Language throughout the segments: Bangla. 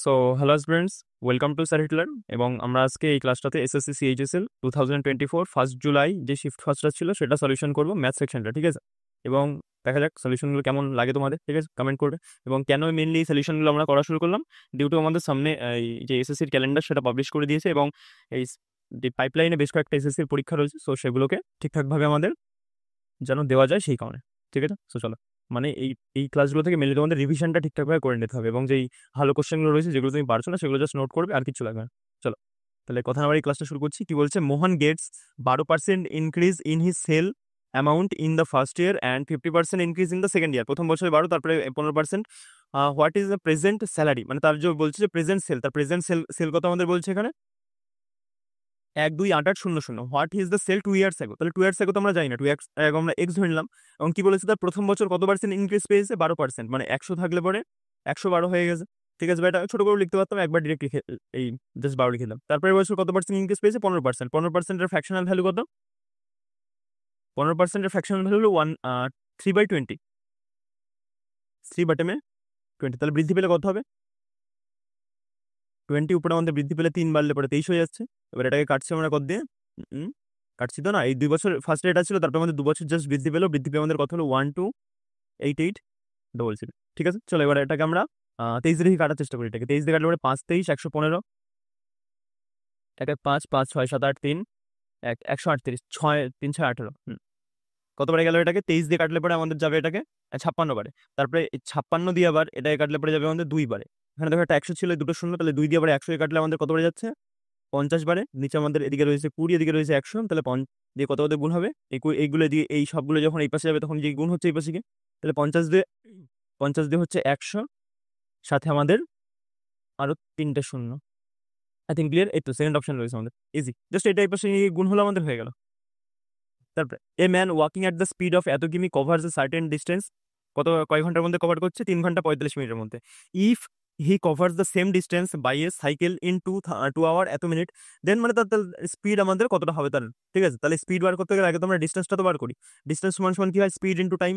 So hello students, welcome to sir Hitler. এবং আমরা আজকে এই ক্লাসটাতে এসএসসি সিএইচএসএল 2024 ফার্স্ট জুলাই যে শিফট ফার্স্টটা ছিল সেটা সলিউশন করবো, ম্যাথ সেকশনটা, ঠিক আছে? এবং দেখা যাক সলিউশনগুলো কেমন লাগে তোমাদের, ঠিক আছে? কমেন্ট করবে। এবং কেন মেনলি এই সলিউশনগুলো আমরা করা শুরু করলাম, ডিউ টু আমাদের সামনে এই যে এসএসসির ক্যালেন্ডার সেটা পাবলিশ করে দিয়েছে, এবং এই যে পাইপলাইনে বেশ কয়েকটা এসএসসির পরীক্ষা রয়েছে, সো সেগুলোকে ঠিকঠাকভাবে আমাদের যেন দেওয়া যায় সেই কারণে, ঠিক আছে? সো চলো, মানে এই ক্লাসগুলো থেকে মেনলি তোমাদের রিভিশনটা ঠিকঠাকভাবে করে নিতে হবে, এবং যেই ভালো কোশ্চেনগুলো রয়েছে যেগুলো তুমি পারছো না সেগুলো জাস্ট নোট করবে, আর কিছু লাগবে না। চলো, তাহলে কথা না এই ক্লাসটা শুরু করছি। কি বলছে? Mohan gets 12% increase in his sale amount in the first year and 50% increase in the second year. প্রথম বছরে 12, তারপরে 15%। What is the present salary, মানে তার যে বলছে যে প্রেজেন্ট সেল, তার প্রেজেন্ট সেল কত আমাদের বলছে এখানে 1,2,8,8,0,000। What is the sale 2 years ago, তাহলে 2 ইয়ার্স এগো তো আমরা জানি না, 2 ইয়ার্স এগো আমরা এক্স ধরে নিলাম। এবং কি বলেছে? তার প্রথম বছর কত পার্সেন্ট ইনক্রিজ পেয়েছে? 12%, মানে 100 থাকলে পরে 112 হয়ে গেছে, ঠিক আছে? বা এটা ছোট করে লিখতে পারতাম, একবার ডিরেক্ট লিখে এই জাস্ট 12 লিখে দিলাম। তারপরে বছর কত পার্সেন্ট ইনক্রিজ পেয়েছে? 15%। 15%-এর ফ্র্যাকশনাল ভ্যালু কত? 15%-এর ফ্র্যাকশনাল ভ্যালু হলো 3/20, 3/20। তাহলে বৃদ্ধি পেলে কত হবে? 20 উপরে আমাদের বৃদ্ধি পেলে 3 বাড়লে পরে 23 হয়ে যাচ্ছে। এবার এটাকে কাটছি আমরা কত দিয়ে? কাটছি তো না, এই 2 বছর ফার্স্টে এটা ছিল, তারপর আমাদের 2 বছর জাস্ট বৃদ্ধি পেলো, বৃদ্ধি পেয়ে আমাদের কত হলো? 1,288,000। ঠিক আছে, চলো এবার এটাকে আমরা 23 দিয়ে কাটার চেষ্টা করি। এটাকে 23 দিয়ে কাটলে পরে 5 23 115, একে 5 5 6 7 8 3 1 138, 6 3 6 18। কত বারে গেল? এটাকে 23 দিয়ে কাটলে পরে আমাদের যাবে এটাকে 56 বারে। তারপরে 56 দিয়ে আবার এটাকে কাটলে পরে যাবে আমাদের 2 বারে। এখানে দেখো একটা 100 ছিল, দুটো শূন্য, তাহলে 2 দিয়ে আবার 100 কাটলে আমাদের কত বারে যাচ্ছে? 50 বারে। নিচে আমাদের এদিকে রয়েছে 20, এদিকে রয়েছে 100, তাহলে দিয়ে কত গুণ হবে? এইগুলো দিয়ে এই সবগুলো যখন এই পাশে যাবে তখন যে গুণ হচ্ছে এই পাশে গিয়ে, তাহলে 50 দিয়ে হচ্ছে 100, সাথে আমাদের আরো 3টে শূন্য। I think clear. এই তো সেকেন্ড অপশন রয়েছে আমাদের, ইজি। জাস্ট এটা এই পাশে গুণ হলো, আমাদের হয়ে গেল। তারপরে a man walking at the speed of এত কিমি কভার্স এ সার্টেন ডিস্টেন্স। কয় ঘন্টার মধ্যে কভার করছে? 3 ঘন্টা 45 মিনিটের মধ্যে। If he covers the same distance by a cycle in 2 hour এত মিনিট, দেন মানে তার স্পিড আমাদের কতটা হবে তার, ঠিক আছে? তাহলে স্পিড বার করতে গেলে আগে তো আমরা ডিস্টেন্সটা তো বার করি। ডিস্টেন্স সমান সমান কি হয়? Speed into time.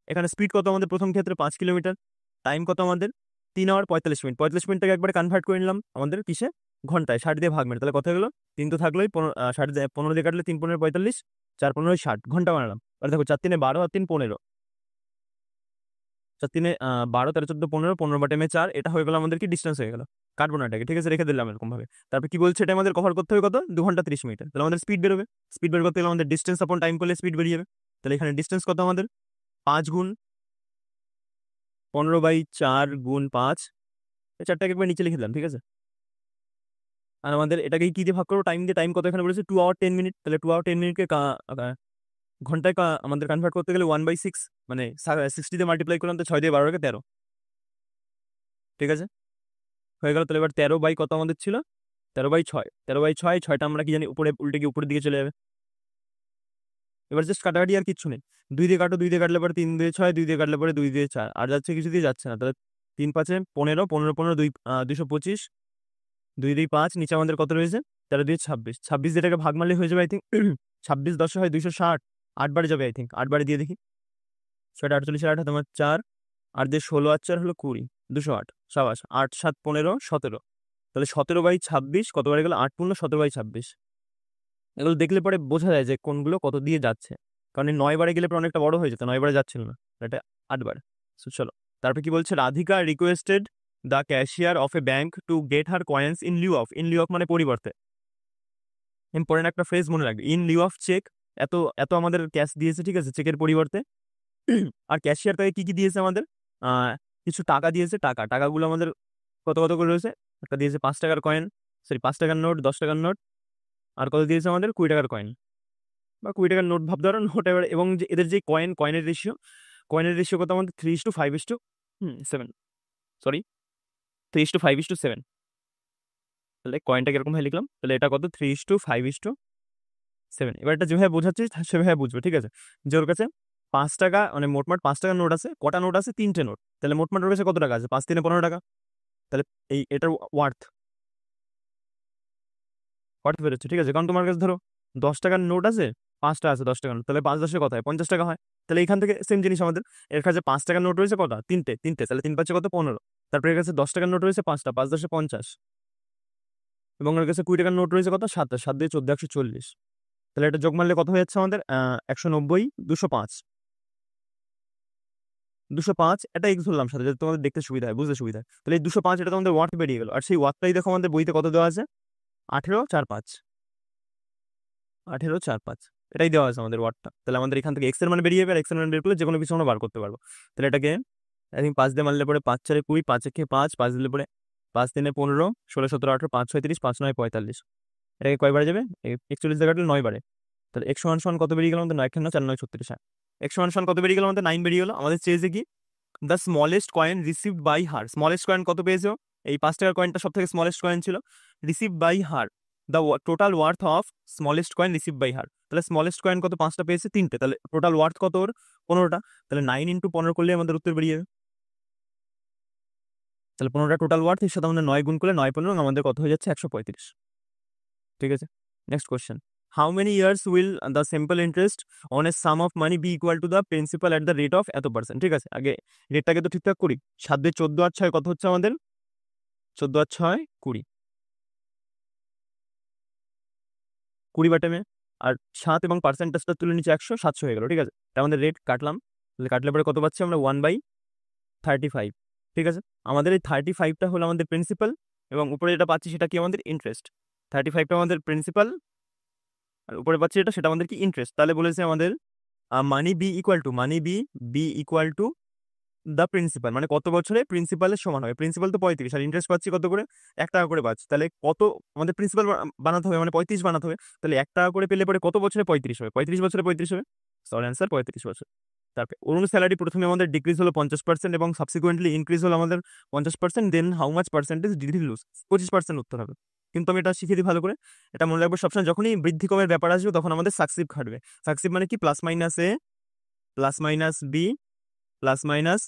এখানে স্পিড কত আমাদের? প্রথম ক্ষেত্রে 5 কিলোমিটার। টাইম কত আমাদের? 3 আওয়ার 45 মিনিট। 45 মিনিটটাকে একবারে কনভার্ট করে নিলাম আমাদের কিসে? ঘন্টায়। 60 দিয়ে ভাগ মেরে, তাহলে কত হলো? 3 তো থাকলোই, 15 দিয়ে কাটলে 3 15 45, 4 15 60 ঘন্টা বানালাম। আর দেখো 4 3 12 আর 3 15, 4 3 12 13 14 15, 15/4, এটা হয়ে গেল আমাদের কি ডিস্টেন্স হয়ে গেল। কাটবো না এটাকে, ঠিক আছে? রেখে দিলাম এরকম ভাবে। তারপর কি বলছে? এটা আমাদের কভার করতে হবে কত? 2 ঘন্টা 30 মিনিট। তাহলে আমাদের স্পিড বেরোবে। স্পিড বের করতে গেলে আমাদের ডিস্টেন্স আপন টাইম করলে স্পিড বেরিয়ে যাবে। তাহলে এখানে ডিস্টেন্স কত আমাদের? 5 গুণ 15/4 গুণ 5, এই চারটাকে একবার নিচে লিখে দিলাম, ঠিক আছে? আর আমাদের এটাকে কি দিয়ে ভাগ করবো? টাইম দিয়ে। টাইম কত এখানে বলেছে? 2 আওয়ার 10 মিনিট। তাহলে 2 আওয়ার 10 মিনিটকে ঘন্টায় আমাদের কনভার্ট করতে গেলে 1/6, মানে 60 দিয়ে মাল্টিপ্লাই করলাম, তো 6 দিয়ে 12 13, ঠিক আছে? হয়ে গেল। তাহলে এবার 13 বাই কত আমাদের ছিল? 13/6। 13/6, 6টা আমরা কি জানি উপরে উল্টে গিয়ে উপরের দিকে চলে যাবে। এবার জাস্ট কাটাকাটি, আর কিচ্ছু নেই। 2 দিয়ে কাটো, 2 দিয়ে কাটলে পরে 3 দিয়ে 6, 2 দিয়ে কাটলে পরে 2 দিয়ে 4, আর যাচ্ছে কিছু দিয়ে যাচ্ছে না। তাহলে 3 5 15, 15 15 2 225, 2 2 5, নিচে আমাদের কত রয়েছে? 13 2 26। 26 যেটাকে ভাগ মারলে হয়ে যাবে আই থিঙ্ক 26 10 হয় 260, 8 বারে যাবে আই থিঙ্ক। 8 বারে দিয়ে দেখি। 6টা 48, 8 তোমার 4, আর দিয়ে 16 আর 4 হলো 20, 208। সাবাস। 8 7 15 17, তাহলে 17/26 কত বারে গেল? 8 15 17/26। এগুলো দেখলে পরে বোঝা যায় যে কোনগুলো কত দিয়ে যাচ্ছে, কারণ এই 9 বারে গেলে পরে অনেকটা বড় হয়ে যেত। 9 বারে যাচ্ছিল না, এটা 8 বার। So, চলো, তারপর কি বলছে? Radhika requested the cashier of A bank to get her coins in Liu of. In Liu of মানে পরিবর্তে। ইম্পর্টেন্ট একটা ফ্রেজ মনে রাখবে, ইন লিউ অফ চেক। এত এত আমাদের ক্যাশ দিয়েছে, ঠিক আছে, চেকের পরিবর্তে। আর ক্যাশিয়ার তাকে কি কি দিয়েছে আমাদের? কিছু টাকা দিয়েছে। টাকাগুলো আমাদের কত কত করে রয়েছে? একটা দিয়েছে 5 টাকার কয়েন, সরি 5 টাকার নোট, 10 টাকার নোট, আর কত দিয়েছে আমাদের? 20 টাকার কয়েন বা 20 টাকার নোট ভাব ধরো, নোট। এবার এবং যে এদের যে কয়েনের রেশিও কত আমাদের? 3:5:7, সরি 3:5:7। তাহলে কয়েনটা কিরকম ভাবে লিখলাম? তাহলে এটা কত? 3:5:7। এবার এটা যেভাবে বোঝাচ্ছি সেভাবে বুঝবে, ঠিক আছে? যে ওর কাছে 5 টাকা, মানে মোটমাট 5 টাকার নোট আছে। কটা নোট আছে? 3টে নোট। তাহলে মোটমাট ওর কাছে কত টাকা আছে? 5 3 15 টাকা। তাহলে এটার ওয়ার্থ বেরোচ্ছে, ঠিক আছে? কারণ তোমার কাছে ধরো 10 টাকার নোট আছে, 5টা আছে 10 টাকার নোট, তাহলে 5 10 কত হয়? 50 টাকা হয়। তাহলে এখান থেকে সেম জিনিস আমাদের, এর কাছে 5 টাকার নোট রয়েছে কটা? তিনটে। তাহলে 3 5 কত? 15। তারপরে এর কাছে 10 টাকার নোট রয়েছে 5টা, 5 10 50, এবং এর কাছে 20 টাকার নোট রয়েছে কত 7টা, 7 দিয়ে 14 140। তাহলে এটা যোগ মারলে কত হয়ে যাচ্ছে আমাদের 190 205, 205 এটা এক্স ধরলাম সাথে, যাতে তোমাদের দেখতে সুবিধা হয়, বুঝতে সুবিধা হয়। তাহলে এই 205 এটা তোমাদের ওয়াট বেরিয়ে গেল, আর সেই ওয়াটটাই দেখো আমাদের বইতে কত দেওয়া আছে 1845, 1845 এটাই দেওয়া আছে আমাদের ওয়াটটা। তাহলে আমাদের এখান থেকে এক্স এর মান বেরিয়ে যাবে, আর এক্স এর মান বের করলে যে কোনো কিছু আমরা বার করতে পারবো। তাহলে এটাকে আই থিঙ্ক 5 দিয়ে মারলে পরে 5 4 20, 5 1 5, 5 দিলে পরে 5 3 15, 16 17 18, 5 6 30, 5 9 45। এটাকে কয়বার যাবে 41 দিয়ে কাটলে 9 বারে। তাহলে x সমান সমান কত বেরিয়ে গেল আমাদের 9 4 9 36। হ্যাঁ, x সমান সমান কত বেরিয়ে গেল আমাদের 9 বেরিয়ে গেল। আমাদের চেয়েছে কি the smallest coin received by her. Smallest coin কত পেয়েছো, এই 5 টাকার কয়েনটা সব থেকে স্মলেস্ট কয়েন ছিল, receive by her the total worth of smallest coin receive by her. তাহলে স্মলেস্ট কয়েন কত 5টা পেয়েছে 3টে, তাহলে টোটাল ওয়ার্থ কত ওর 15টা। তাহলে 9 × 15 করলে আমাদের উত্তর বেরিয়ে যাবে। তাহলে 15টা টোটাল ওয়ার্থ, এর সাথে আমাদের 9 গুণ করলে 9 15 আমাদের কত হয়ে যাচ্ছে 135। ঠিক আছে, next question, how many years will the simple interest on a sum of money be equal to the principal at the rate of এত %? ঠিক আছে, আগে রেটটাকে তো ঠিকঠাক করি। 7 দিয়ে 14 আর 6 কত হচ্ছে আমাদের 14 আর 6 20, 20 বাটেমে, আর 7 এবং পার্সেন্টেজটা তুলে নিচে 100, 700 হয়ে গেল। ঠিক আছে, এটা আমাদের রেট কাটলাম, তাহলে কাটলে পরে কত পাচ্ছি আমরা 1/35। ঠিক আছে, আমাদের এই 35টা হলো আমাদের প্রিন্সিপাল, এবং উপরে যেটা পাচ্ছি সেটা কি আমাদের ইন্টারেস্ট। 35টা আমাদের প্রিন্সিপাল, আর উপরে পাচ্ছি এটা, সেটা আমাদের কি ইন্টারেস্ট। তাহলে বলেছে আমাদের money be equal to the principal, মানে কত বছরে প্রিন্সিপালের সমান হবে। প্রিন্সিপাল তো 35, আর ইন্টারেস্ট পাচ্ছি কত করে 1 টাকা করে পাচ্ছি। তাহলে কত আমাদের প্রিন্সিপাল বানাতে হবে, মানে 35 বানাতে হবে। তাহলে 1 টাকা করে পেলে পরে কত বছরে 35 হবে, 35 বছরে 35 হবে। সরি, অ্যান্সার 35 বছর। তারপরে অরুণ স্যালারি প্রথমে আমাদের ডিক্রিজ হলো 50%, এবং সাবসিকুয়েন্টলি ইনক্রিজ হলো আমাদের 50%, then how much percentage did he lose, 25% উত্তর হবে। কিন্তু আমি এটা শিখিয়ে দিই ভালো করে, এটা মনে রাখবো সবসময়, যখনই বৃদ্ধি কমের ব্যাপার আসবে তখন আমাদের সাকসিভ খাটবে। সাকসিভ মানে কি plus minus A plus minus B plus minus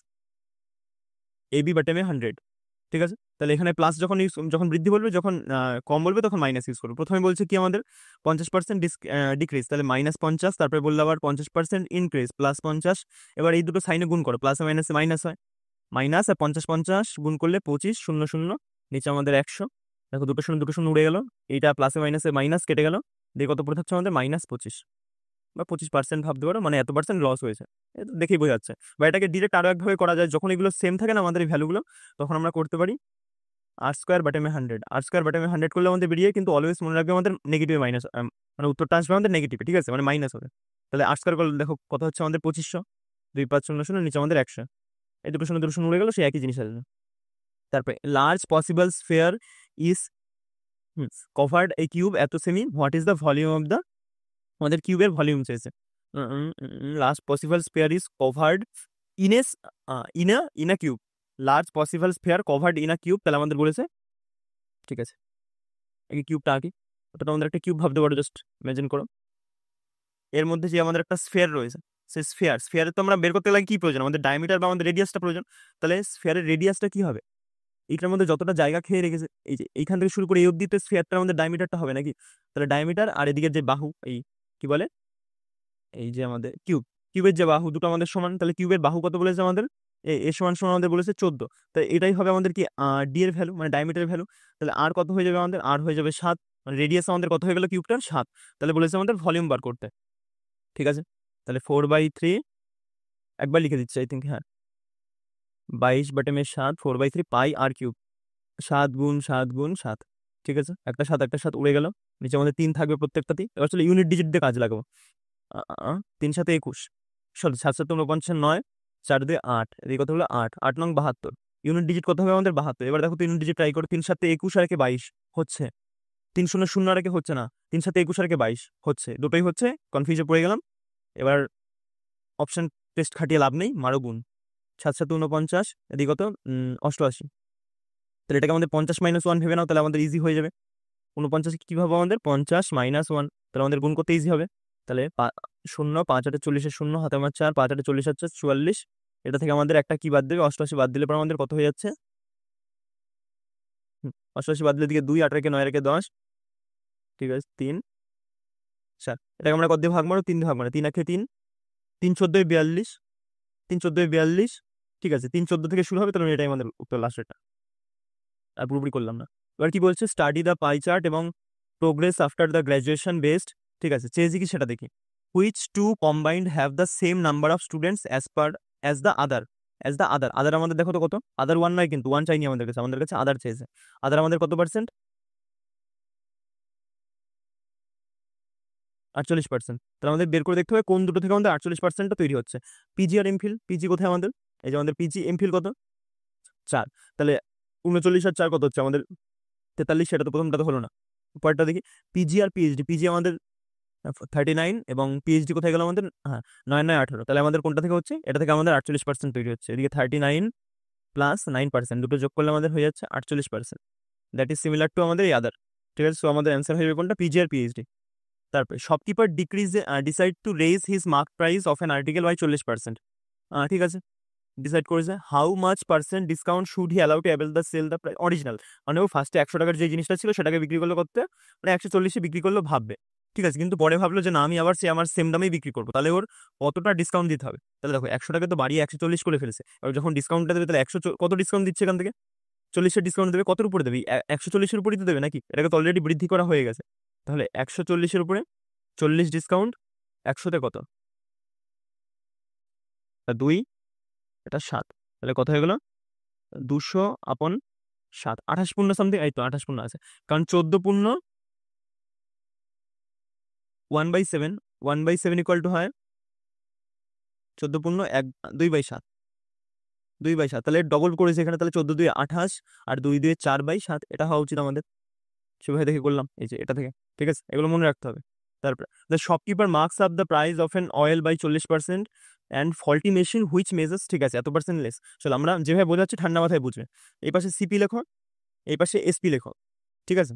AB বাটেমে 100। ঠিক আছে, তাহলে এখানে প্লাস যখন বৃদ্ধি বলবে, যখন কম বলবে তখন মাইনাস ইউজ করবে। প্রথমে বলছে কি আমাদের 50% ডিক্রিজ, তাহলে -50, তারপরে বললো আবার 50% ইনক্রিজ +50। এবার এই দুটো সাইনে গুণ করো, প্লাসে মাইনাসে মাইনাস হয়, মাইনাস আর 50 50 গুণ করলে 25 0 0, নিচে আমাদের 100। দেখো দুটো শূন্য উড়ে গেল, এইটা প্লাসে মাইনাসে মাইনাস কেটে গেল, দিয়ে কত পড়ে থাকছে আমাদের -25 বা 25% ভাবতে পারো, মানে এত পার্সেন্ট লস হয়েছে। এটা দেখেই বোঝা যাচ্ছে। বা এটাকে ডিরেক্ট আরো একভাবে করা যায়, যখন এগুলো সেম থাকে না আমাদের এই ভ্যালুগুলো, তখন আমরা করতে পারি r² বাটেমে 100, r² বাটেমে 100 করলে আমাদের বেরিয়ে, কিন্তু অলওয়েজ মনে রাখবে আমাদের নেগেটিভ মাইনাস, মানে উত্তরটা আসবে আমাদের নেগেটিভ। ঠিক আছে, মানে মাইনাস হবে। তাহলে r² করলে দেখো কত হচ্ছে আমাদের 2500, 2 5 0 0, নিচে আমাদের 100। এই দুটো শূন্য উড়ে গেল, সেই একই জিনিস আসবে। তারপরে large possible sphere is covered a cube এত সেমি, what is the volume of the, আমাদের কিউবের ভলিউম চেয়েছে। Large possible sphere is covered in a in a cube, large possible sphere covered in a cube, তাহলে আমাদের বলেছে। ঠিক আছে, এই কিউবটা আঁকি, ওটা আমাদের একটা কিউব ভাবতে পারো, জাস্ট ইমাজিন করো। এর মধ্যে যে আমাদের একটা স্ফিয়ার রয়েছে, সেই স্ফিয়ারে তো আমরা বের করতে গেলে কি প্রয়োজন, আমাদের ডায়ামিটার বা আমাদের রেডিয়াসটা প্রয়োজন। তাহলে স্ফিয়ারের রেডিয়াসটা কি হবে, এইটার মধ্যে যতটা জায়গা খেয়ে রেখেছে, এই যে এইখান থেকে শুরু করে এই অবধি তো স্ফিয়ারটার আমাদের ডায়ামিটারটা হবে নাকি। তাহলে ডায়ামিটার আর এদিকের যে বাহু, এই কি বলে, এই যে আমাদের কিউবের যে বাহু দুটো আমাদের সমান, তাহলে কিউবের বাহু কত বলেছে আমাদের, এ সমান সমান আমাদের বলেছে 14। তাই এটাই হবে আমাদের কি ডি এর ভ্যালু, মানে ডায়ামিটারের ভ্যালু। তাহলে আর কত হয়ে যাবে আমাদের, আর হয়ে যাবে 7, মানে রেডিয়াস আমাদের কত হয়ে গেল কিউবটার 7। তাহলে বলেছে আমাদের ভলিউম বার করতে। ঠিক আছে, তাহলে 4/3, একবার লিখে দিচ্ছি আই থিঙ্ক, হ্যাঁ 22/7, 4/3 পাই আর কিউব, 7 গুণ 7 গুণ 7। ঠিক আছে, একটা 7 উড়ে গেল, নিচে আমাদের 3 থাকবে প্রত্যেকটাতেই। এবার চলো ইউনিট ডিজিট দিয়ে কাজ লাগাবো। 3 7 21, সরি 7 7 49, 9 4 2 8, এদিকে কত হলো 8, 8 9 72, ইউনিট ডিজিট কত হবে আমাদের 72। এবার দেখো 3 ইউনিট ডিজিট ট্রাই করো, 3 7 21 আর একে 22 হচ্ছে, 3 0 0 আর একে হচ্ছে না, 3 7 21 আর একে 22 হচ্ছে, দুটোই হচ্ছে, কনফিউজে পড়ে গেলাম। এবার অপশন টেস্ট খাটিয়ে লাভ নেই, মারো গুণ, 7 7 49, এদিকে কত 88। তাহলে এটাকে আমাদের 50 -1 ভেবে নাও, তাহলে আমাদের ইজি হয়ে যাবে। 49 কি ভাবো আমাদের 50 -1, তাহলে আমাদের গুণ করতে ইজি হবে। তাহলে 0 5 8 40 0, হাতে আমার 4, 5 8 40 হচ্ছে 44। এটা থেকে আমাদের একটা কি বাদ দেবে, 88 বাদ দিলে পর আমাদের কত হয়ে যাচ্ছে, 88 বাদ দিলে দিকে 2, 8 রেখে 9 রেখে 10। ঠিক আছে, 3 4, এটাকে আমরা কত দিয়ে ভাগ মারো, 3 দিয়ে ভাগ মারো, 3 1 3, 3 14 42, 3 14 42। ঠিক আছে 3:14 থেকে শুরু হবে, তাহলে এটাই আমাদের উত্তর লাস্ট এটা। আর পুরোপুরি করলাম না। এবার কি বলছে, স্টাডি দ্য পাই চার্ট এবং progress after the graduation based, ঠিক আছে চেয়েছি কি সেটা দেখি। Which two combined have the same number of students as the other আমাদের দেখো তো কত, আদার ওয়ান নয় কিন্তু, ওয়ান চাইনি আমাদের কাছে আদার চেয়েছে। আদার আমাদের কত পার্সেন্ট, 48%। তাহলে আমাদের বের করে দেখতে হবে কোন দুটো থেকে আমাদের 48%টা তৈরি হচ্ছে। পিজি আর এমফিল, পিজি কোথায় আমাদের, এই যে আমাদের পিজি, এমফিল কত 4, তাহলে 39 আর 4 কত হচ্ছে আমাদের 43, সেটা তো প্রথমটা তো হলো না। পরেরটা দেখি, পিজি আর পিএইচডি, পিজি আমাদের 39 এবং পিএইচডি কোথায় গেল আমাদের, হ্যাঁ 9 9 18, তাহলে আমাদের কোনটা থেকে হচ্ছে, এটা থেকে আমাদের 48% তৈরি হচ্ছে। এদিকে 39 প্লাস 9% দুটো যোগ করলে আমাদের হয়ে যাচ্ছে 48%, দ্যাট ইজ সিমিলার টু আমাদের এই আদার। ঠিক আছে, সো আমাদের অ্যান্সার হয়ে যাবে কোনটা, পিজি আর পিএইচডি। তারপরে shopkeeper decide to raise his mark price of an article by 40%। ঠিক আছে, ডিসাইড করেছে how much percent discount should he allow to avail the sale the original, মানে ও ফার্স্টে 100 টাকার যে জিনিসটা ছিল সেটাকে বিক্রি করলো করতে, মানে 140-এ বিক্রি করলো ভাববে, ঠিক আছে, কিন্তু পরে ভাবলো যে না আমি আবার আমার সেম দামেই বিক্রি করবো, তাহলে ওর কতটা ডিসকাউন্ট দিতে হবে। তাহলে দেখো 100 টাকা তো বাড়িয়ে 140 করে ফেলেছে, এবার যখন ডিসকাউন্টটা দেবে তাহলে 100 কত ডিসকাউন্ট দিচ্ছে এখান থেকে, 40-এর ডিসকাউন্ট দেবে, কতর উপরে দেবে, 140-এর উপরেই তো দেবে নাকি, এটাকে তো অলরেডি বৃদ্ধি করা হয়ে গেছে। তাহলে 140-এর উপরে 40 ডিসকাউন্ট 100-তে কত, 2, এটা 7, তাহলে কত হয়ে গেল 200/7, 28 সামথিং, এই তো 28 আছে, কারণ 14 1/7, 1/7 ইকুয়াল টু হয় 14 2/7, 2/7, তাহলে ডবল করেছে এখানে, তাহলে 14 2 28 আর 2 2 4/7, এটা হওয়া উচিত আমাদের, সেভাবে দেখে করলাম এই যে এটা থেকে। ঠিক আছে, এগুলো মনে রাখতে হবে। তারপরে the shopkeeper marks up the price of an oil by 40% and faulty machine which measures, ঠিক আছে এত পার্সেন্ট লেস। চলো আমরা যেভাবে বোঝাচ্ছি ঠান্ডা মাথায় বুঝবে, এই পাশে সিপি লেখো, এই পাশে এসপি লেখো, ঠিক আছে।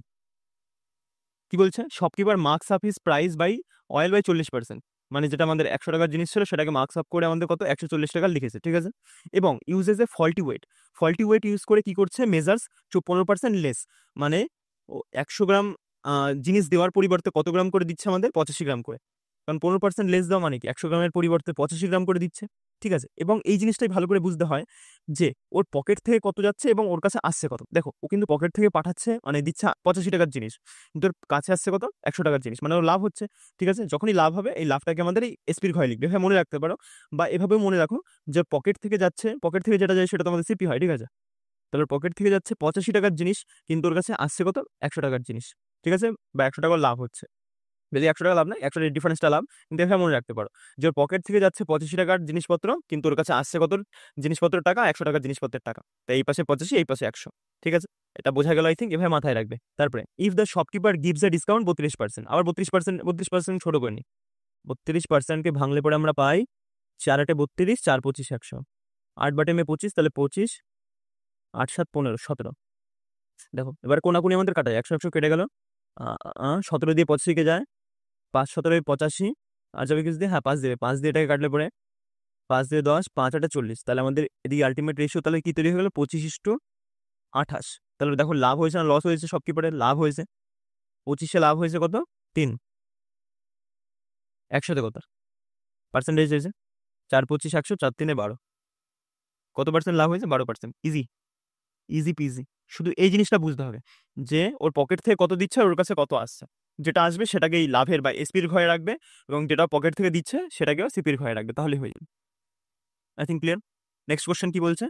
কি বলছে, shopkeeper marks up his price by oil by 40%, মানে যেটা আমাদের 100 টাকার জিনিস ছিল সেটাকে মার্কস আপ করে আমাদের কত 140 টাকা লিখেছে, ঠিক আছে। এবং uses a faulty weight use করে কি করছে, মেজার্স 15% লেস, মানে ও 100 গ্রাম জিনিস দেওয়ার পরিবর্তে কত গ্রাম করে দিচ্ছে আমাদের, 85 গ্রাম করে, কারণ 15% লেস দেওয়া মানে কি 100 গ্রামের পরিবর্তে 85 গ্রাম করে দিচ্ছে, ঠিক আছে। এবং এই জিনিসটাই ভালো করে বুঝতে হয় যে ওর পকেট থেকে কত যাচ্ছে এবং ওর কাছে আসছে কত। দেখো ও কিন্তু পকেট থেকে পাঠাচ্ছে, মানে দিচ্ছে 85 টাকার জিনিস, কিন্তু ওর কাছে আসছে কত 100 টাকার জিনিস, মানে ওর লাভ হচ্ছে, ঠিক আছে। যখনই লাভ হবে এই লাভটাকে আমাদের এই এসপির ঘরে লিখবে, হ্যাঁ মনে রাখতে পারো, বা এভাবেও মনে রাখো যে পকেট থেকে যাচ্ছে, পকেট থেকে যেটা যায় সেটা তো আমাদের সিপি হয়, ঠিক আছে। তাহলে পকেট থেকে যাচ্ছে 85 টাকার জিনিস, কিন্তু ওর কাছে আসছে কত 100 টাকার জিনিস, ঠিক আছে, বা 100 টাকার লাভ হচ্ছে, যদি 100 টাকা লাভ না 100 টাকার ডিফারেন্সটা লাভ, কিন্তু এভাবে মনে রাখতে পারো যে ওর পকেট থেকে যাচ্ছে 85 টাকার জিনিসপত্র, কিন্তু ওর কাছে আসছে কত জিনিসপত্রের টাকা, 100 টাকার জিনিসপত্রের টাকা, তাই এই পাশে 85 এই পাশে 100, ঠিক আছে। এটা বোঝা গেল আই থিঙ্ক, এভাবে মাথায় রাখবে। তারপরে if the shopkeeper gives a discount 32%, আবার 32% ছোট করে নি, 32%কে ভাঙলে পরে আমরা পাই 4 8 32, 4 25 100, 8 বাটে 25, তাহলে 25, 8 7 15 17। দেখো এবার কোনাকুনি আমাদের কাটা যায়, 100 100 কেটে গেল, 17 দিয়ে 85 যায়, 5 17 85, আর যাবে কিছু দিয়ে, হ্যাঁ 5 দেবে, 5 দিয়ে এটাকে কাটলে পরে 5 দিয়ে 10, 5 8 40, তাহলে আমাদের এদিকে আলটিমেট রেশিও তাহলে কি তৈরি হয়ে গেল 25:28। তাহলে দেখো লাভ হয়েছে না লস হয়েছে, শপকিপারের লাভ হয়েছে, 25-এ লাভ হয়েছে কত 3, 100-তে কত পার্সেন্টেজ হয়েছে, 4 25 100, 4 3 12, কত পার্সেন্ট লাভ হয়েছে 12%। ইজি ইজি পিজি, শুধু এই জিনিসটা বুঝতে হবে যে ওর পকেট থেকে কত দিচ্ছে আর ওর কাছে কত আসছে, যেটা আসবে সেটাকে এই লাভের বা এসপির ঘরে রাখবে, এবং যেটা পকেট থেকে দিচ্ছে সেটাকেও সিপির ঘরে রাখবে, তাহলে হয়ে যাবে। I think clear. Next question কি বলছে,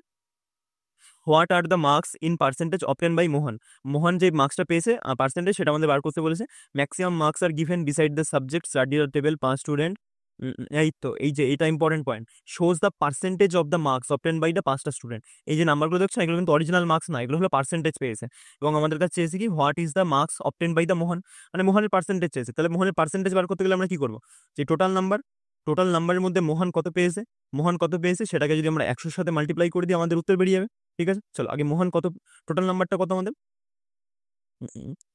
what are the marks in percentage obtained by Mohan. Mohan যে মার্কসটা পেয়েছে পার্সেন্টেজ, সেটা আমাদের বার করতে বলেছে। Maximum marks are given beside the subject study table 5 student, এই তো এই যে এটা important point, shows the percentage of the marks obtained by the 5টা স্টুডেন্ট। এই যে নাম্বারগুলো দেখছো এগুলো কিন্তু অরিজিনাল মার্কস না, এগুলো হলো পার্সেন্টেজ পেয়েছে, এবং আমাদের কাছে চেয়েছে কি what is the marks obtained by the Mohan, মানে মোহনের পার্সেন্টেজ চেয়েছে। তাহলে মোহনের পার্সেন্টেজ বার করতে গেলে আমরা কি করবো, যে টোটাল নাম্বারের মধ্যে মোহন কত পেয়েছে সেটাকে যদি আমরা 100-র সাথে মাল্টিপ্লাই করে দিই আমাদের উত্তর বেরিয়ে যাবে, ঠিক আছে। চলো আগে মোহন কত, টোটাল নাম্বারটা কত আমাদের,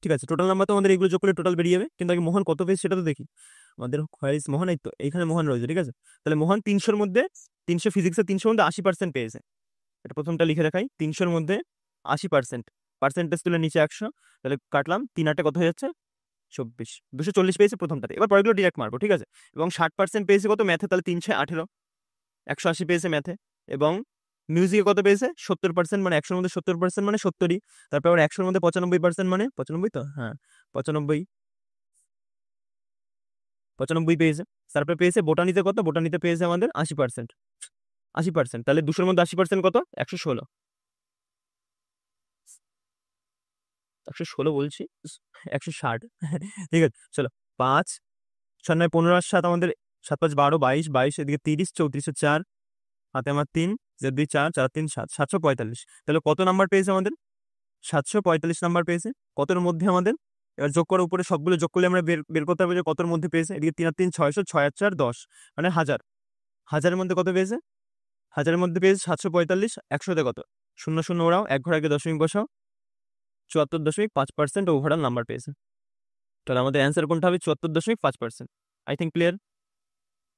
ঠিক আছে টোটাল নাম্বার তো আমাদের এগুলো যোগ করলে টোটাল বেরিয়ে যাবে, কিন্তু আগে মোহন কত পেয়েছে সেটা তো দেখি। আমাদের হোয়াইস মোহন, এই তো এইখানে মোহন রয়েছে, ঠিক আছে। তাহলে মোহন 300-র মধ্যে 300, ফিজিক্সের 300-র মধ্যে 80% পেয়েছে, এটা প্রথমটা লিখে দেখাই, 300-র মধ্যে 80%, পার্সেন্টেজ তুলে নিচে 100, তাহলে কাটলাম 3 8 কত হয়ে যাচ্ছে 24, 240 পেয়েছে প্রথমটাতে। এবার পরেগুলো ডিরেক্ট মারবো, ঠিক আছে। এবং 60% পেয়েছে কত ম্যাথে, তাহলে 3 6 18, 180 পেয়েছে ম্যাথে, এবং মিউজিকে কত পেয়েছে 70%, মানে 100-র মধ্যে 70% মানে 70ই। তারপর আবার 100-র মধ্যে 95% মানে 95 তো, হ্যাঁ 95 95 পেয়েছে। তারপরে পেয়েছে বোটানিতে কত, বোটানিতে পেয়েছে আমাদের 80%, 80%, তাহলে 200-র মধ্যে 80% কত, 116, 116 বলছি, 160। ঠিক আছে চলো, 5 6 9 15 আর 7 আমাদের, 7 5 12 22 22, এদিকে 30 34 4, হাতে আমার 3, যে 2 4 4 3 7, 745। তাহলে কত নাম্বার পেয়েছে আমাদের, 745 নাম্বার পেয়েছে। কতর মধ্যে আমাদের, এবার যোগ করার উপরে সবগুলো যোগ করলে আমরা বের বের করতে হবে যে কতর মধ্যে পেয়েছে। এদিকে 3 আর 3 600, 6 আর 4 10, মানে 1000, 1000-এর মধ্যে কত পেয়েছে, 1000-এর মধ্যে পেয়েছে 745। 100-তে কত, 0 0 ওরাও, এক ঘর আগে দশমিক বসাও, 74.5% ওভারঅল নাম্বার পেয়েছে। তাহলে আমাদের অ্যান্সার কোনটা হবে, 74.5%। I think clear.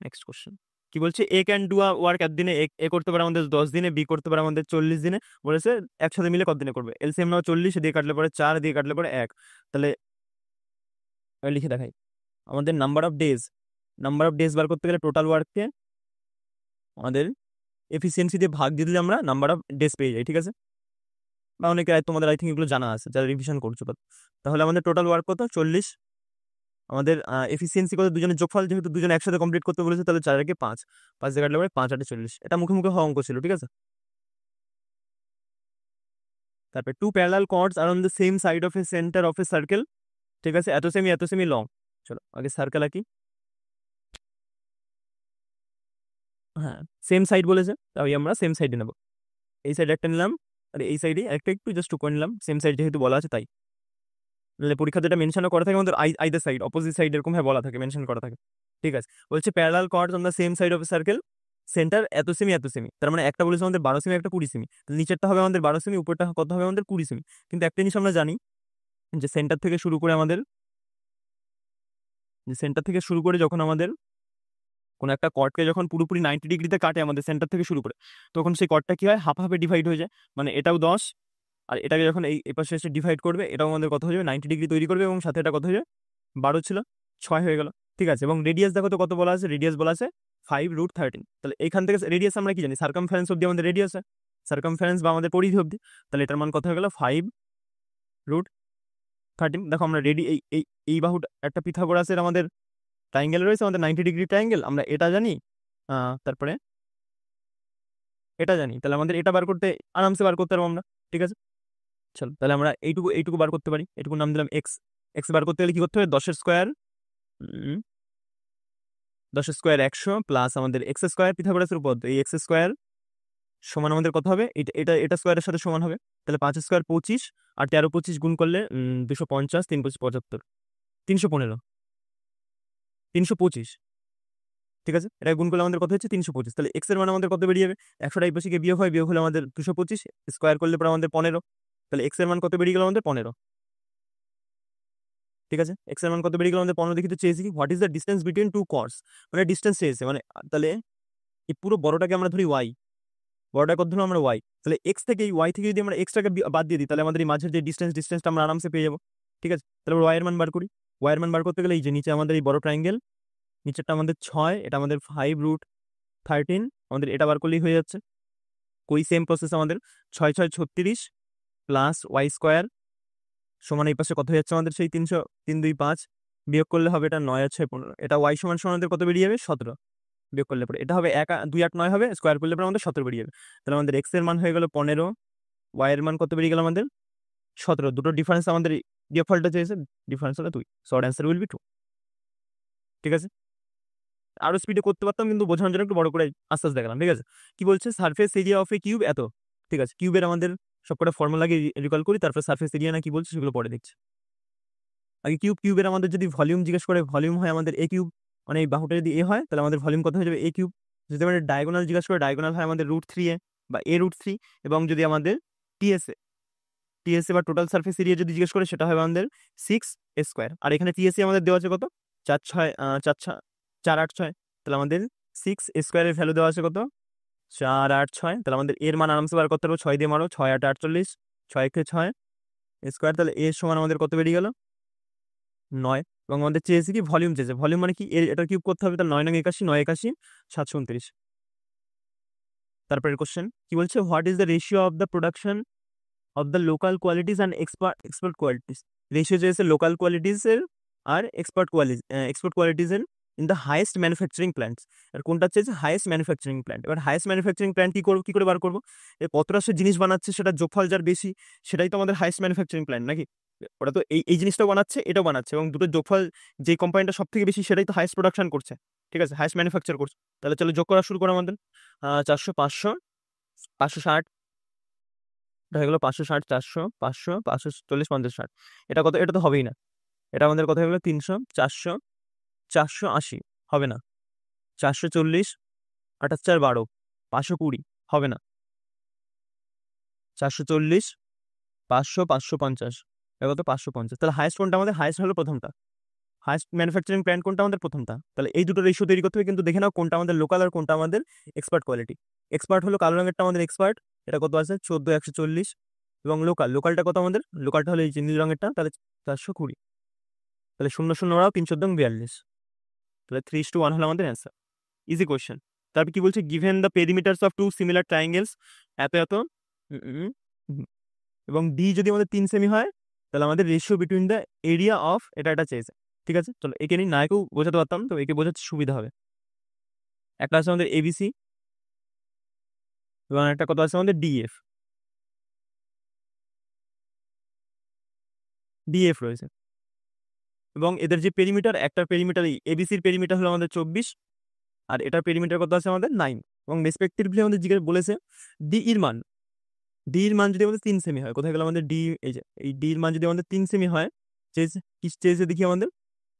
Next question কি বলছে, এ ক্যান ডু আ ওয়ার্ক এত দিনে, এ করতে পারে আমাদের 10 দিনে, বি করতে পারে আমাদের 40 দিনে, বলেছে একসাথে মিলে কত দিনে করবে। এলসিএম নাও 40, দিয়ে কাটলে পরে 4, দিয়ে কাটলে পরে 1। তাহলে আমি লিখে দেখাই, আমাদের নাম্বার অফ ডেজ বার করতে গেলে টোটাল ওয়ার্ককে আমাদের এফিসিয়েন্সি দিয়ে ভাগ দিয়ে দিলে আমরা নাম্বার অফ ডেজ পেয়ে যাই, ঠিক আছে। বা অনেকে তোমাদের আই থিঙ্ক এগুলো জানা আছে যারা রিভিশন করছো। তাহলে আমাদের টোটাল ওয়ার্ক কত, 40, আমাদের এফিসিয়েন্সি কত, দুজনের যোগফল, যেহেতু দুজন একসাথে কমপ্লিট করতে বলেছে, তাহলে 4 আর 5, 5 দিয়ে কাটলে পরে 5 8 40। এটা মুখে মুখে হওয়া অঙ্ক ছিল, ঠিক আছে। তারপরে two parallel chords are on the same side of a centre of a circle, ঠিক আছে, এত সেমি লং। চলো আগে সার্কেল আঁকি। হ্যাঁ সেম সাইড বলেছে, তাই আমরা সেম সাইডে নেবো। এই সাইড একটা নিলাম, আর এই সাইডে একটা একটু জাস্ট করে নিলাম, সেম সাইড যেহেতু বলা আছে তাই। নাহলে পরীক্ষা যেটা মেনশন করা থাকে আমাদের আইদার সাইড, অপোজিট সাইড এরকম ভাবে বলা থাকে, মেনশন করা থাকে, ঠিক আছে। বলছে parallel chords on the same side of a circle, centre এত সেমি, তার মানে একটা বলেছে আমাদের 12 সেমি, একটা 20 সেমি। নিচেরটা হবে আমাদের 12 সেমি, উপরটা কত হবে আমাদের 20 সেমি। কিন্তু একটা জিনিস আমরা জানি, যে সেন্টার থেকে শুরু করে আমাদের, যে সেন্টার থেকে শুরু করে যখন আমাদের কোনো একটা কর্ডকে যখন পুরোপুরি 90 ডিগ্রিতে কাটে আমাদের সেন্টার থেকে শুরু করে, তখন সেই কর্ডটা কি হয়, হাফ হাফে ডিভাইড হয়ে যায়। মানে এটাও 10, আর এটাকে যখন এই পাশে এসে ডিভাইড করবে, এটাও আমাদের কত হয়ে যাবে, 90 ডিগ্রি তৈরি করবে, এবং সাথে এটা কত হয়ে যাবে, 12 ছিল 6 হয়ে গেল, ঠিক আছে। এবং রেডিয়াস দেখো তো কত বলা আছে, রেডিয়াস বলা আছে 5√13। তাহলে এখান থেকে রেডিয়াস আমরা কি জানি, সার্কামফারেন্স অব্দি আমাদের রেডিয়াস হয়, সার্কামফারেন্স বা আমাদের পরিধি অব্দি। তাহলে এটার মান কত হয়ে গেল, 5√13। দেখো আমরা রেডি এই এই এই বাহুটা একটা পিথাগোরাসের আমাদের ট্রাইঙ্গেল রয়েছে, আমাদের 90 ডিগ্রি ট্রাইঙ্গেল, আমরা এটা জানি। তারপরে এটা জানি, তাহলে আমাদের এটা বার করতে আরামসে বার করতে পারবো আমরা, ঠিক আছে। চলো তাহলে আমরা এইটুকু এইটুকু বার করতে পারি, এটুকু নাম দিলাম এক্স। এক্স বার করতে গেলে কি করতে হবে, 10-এর স্কোয়ার, 10-এর স্কোয়ার 100, প্লাস আমাদের এক্স স্কোয়ার, পিথাগোরাসের উপপাদ্য, এই এক্স স্কোয়ার সমান আমাদের কত হবে, এটা এটা এটা স্কোয়ারের সাথে সমান হবে। তাহলে 5 স্কোয়ার 25, আর 13 25 গুণ করলে 250, 3 25 75, 315, 325, ঠিক আছে। এটা গুণ করলে আমাদের কত হচ্ছে, 325। তাহলে এক্স এর মান আমাদের কত বেরিয়ে যাবে, 100টা এই পাশে গিয়ে বিয়োগ হয়, বিয়োগ হলে আমাদের 225, স্কোয়ার করলে পরে আমাদের 15। তাহলে এক্স এর মান কত বেরিয়ে গেল আমাদের, 15, ঠিক আছে। এক্স এর মান কত বেরিয়ে গেল আমাদের 15। দেখি তো চেয়েছি কি, what is the distance between two chords, মানে ডিস্টেন্স চেয়েছে, মানে তাহলে এই পুরো বড়টাকে আমরা ধরি ওয়াই, বড়টা কত ধরো আমরা ওয়াই। তাহলে এক্স থেকে এই ওয়াই থেকে যদি আমরা এক্সটাকে বাদ দিয়ে দিই, তাহলে আমাদের এই মাঝের যে ডিস্টেন্সটা আমরা আরামসে পেয়ে যাবো, ঠিক আছে। তাহলে ওয়াই এর মান বার করি। ওয়াই এর মান বার করতে গেলে এই যে নিচে আমাদের এই বড় ট্রাইঙ্গেল, নিচেরটা আমাদের 6, এটা আমাদের 5√13, আমাদের এটা বার করলেই হয়ে যাচ্ছে। কই সেম প্রসেস আমাদের, 6 6 36, প্লাস ওয়াই স্কোয়ার সমান এই পাশে কত হয়ে যাচ্ছে আমাদের, সেই 300, 3 2 5, বিয়োগ করলে হবে এটা 9 আর 6 15, এটা ওয়াই সমান সমান আমাদের কত বেরিয়ে যাবে, 17। বিয়োগ করলে পরে এটা হবে 1 2 8 9 হবে, স্কোয়ার করলে পরে আমাদের 17 বেরিয়ে যাবে। তাহলে আমাদের এক্স এর মান হয়ে গেল 15, ওয়াই এর মান কত বেরিয়ে গেল আমাদের 17। দুটো ডিফারেন্স আমাদের বিয়োগফলটা চেয়েছে, ডিফারেন্স হলো 2, শর্ট অ্যান্সার উইল বি 2, ঠিক আছে। আরো স্পিডে করতে পারতাম, কিন্তু বোঝানোর জন্য একটু বড় করে আস্তে আস্তে দেখালাম, ঠিক আছে। কি বলছে, surface area of A cube এত, ঠিক আছে। কিউবের আমাদের সবকটা ফর্মুলা আগে রিকল করি, তারপর সারফেস এরিয়া না কি বলছে সেগুলো পরে দেখছি। আগে কিউবের আমাদের যদি ভলিউম জিজ্ঞেস করে, ভলিউম হয় আমাদের এ কিউব, মানে এই বাহুটা যদি এ হয়, তাহলে আমাদের ভলিউম কত হয়ে যাবে, এ কিউব। যদি আমাদের ডায়াগোনাল জিজ্ঞাসা করে, ডায়াগোনাল হয় আমাদের √3a বা a√3। এবং যদি আমাদের টিএসএ টিএসএ বা টোটাল সারফেস এরিয়া যদি জিজ্ঞেস করে, সেটা হবে আমাদের 6a²। আর এখানে টিএসএ আমাদের দেওয়া আছে কত, 4 6 4 8 6, তাহলে আমাদের 6a² এর ভ্যালু দেওয়া আছে কত, 4 8 6। তাহলে আমাদের এর মান আরামসে বার করতে পারবো, 6 দিয়ে মারো, 6 8 48, 6 কে 6 স্কোয়ার। তাহলে এর সমান আমাদের কত বেরিয়ে গেল, 9। এবং আমাদের চেয়েছে কি, ভলিউম চেয়েছে, ভলিউম মানে কি, এটা কিউব করতে হবে, তাহলে 9 9 81, 9 81 729। তারপরের কোশ্চেন কি বলছে, what is the ratio of the production of the local qualities and export qualities. Ratio চেয়েছে লোকাল কোয়ালিটিসের আর এক্সপোর্ট কোয়ালিটিসের in the highest manufacturing plants. আর কোনটা চেয়েছে, হাইয়েস্ট ম্যানুফ্যাকচারিং প্ল্যান্ট। এবার হাইয়েস্ট ম্যানুফ্যাকচারিং প্ল্যান্ট কি করে বার করবো, কতটা সে জিনিস বানাচ্ছে সেটা যোগফল যার বেশি সেটাই তো আমাদের হাইয়েস্ট ম্যানুফ্যাকচারিং প্ল্যান্ট নাকি। ওরা তো এই জিনিসটাও বানাচ্ছে এটাও বানাচ্ছে, এবং দুটো যোগফল যে কোম্পানিটা সব থেকে বেশি সেটাই তো হাইয়েস্ট প্রোডাকশন করছে, ঠিক আছে, হাইয়েস্ট ম্যানুফ্যাকচার করছে। তাহলে চলো যোগ করা শুরু করো আমাদের। 400, 500, 560, এটা হয়ে গেলো 560, 400, 500, 540, 50, 60। এটা কত, এটা তো হবেই না। এটা আমাদের কত হয়ে গেলো, 300, 400, 480 হবে না। 440, 8 4 12, 520 হবে না। 440, 500, 550, এটা কত, 550। তাহলে হাইয়েস্ট কোনটা আমাদের, হাইয়েস্ট হলো প্রথমটা, হাইয়েস্ট ম্যানুফ্যাকচারিং প্ল্যান্ট কোনটা আমাদের, প্রথমটা। তাহলে এই দুটো রেশিও তৈরি করতে হবে, কিন্তু দেখে নাও কোনটা আমাদের লোকাল আর কোনটা আমাদের এক্সপার্ট কোয়ালিটি। এক্সপার্ট হলো কালো রঙেরটা আমাদের এক্সপার্ট, এটা কত আছে 14, 140, এবং লোকালটা কত আমাদের, লোকালটা হলো এই যে নীল রঙেরটা, তাহলে 420। তাহলে 0 0 ওরাও 3 14 42, তাহলে 3:1 হলো আমাদের অ্যান্সার। Easy question. তারপর কি বলছে, given the perimeters of two similar triangles এত এত, এবং ডি যদি আমাদের 3 সেমি হয় তাহলে আমাদের ratio between the area of এটা চেয়েছে। ঠিক আছে, চলো একে নিয়ে নায়কেও বোঝাতে পারতাম, তো একে বোঝাতে সুবিধা হবে। একটা আছে আমাদের এবিসি, এবং একটা কত আছে আমাদের ডিএফ রয়েছে, এবং এদের যে পেরিমিটার, একটা পেরিমিটার এবিসির পেরিমিটার হলো আমাদের 24, আর এটার পেরিমিটার কত আছে আমাদের 9, এবং রেসপেক্টিভলি আমাদের জিজ্ঞেস বলেছে ডি এর মান যদি আমাদের 3 সেমি হয়, কোথায় গেল আমাদের ডি, এই যে এই ডি এর মান যদি আমাদের 3 সেমি হয়, চেয়েছে দেখি আমাদের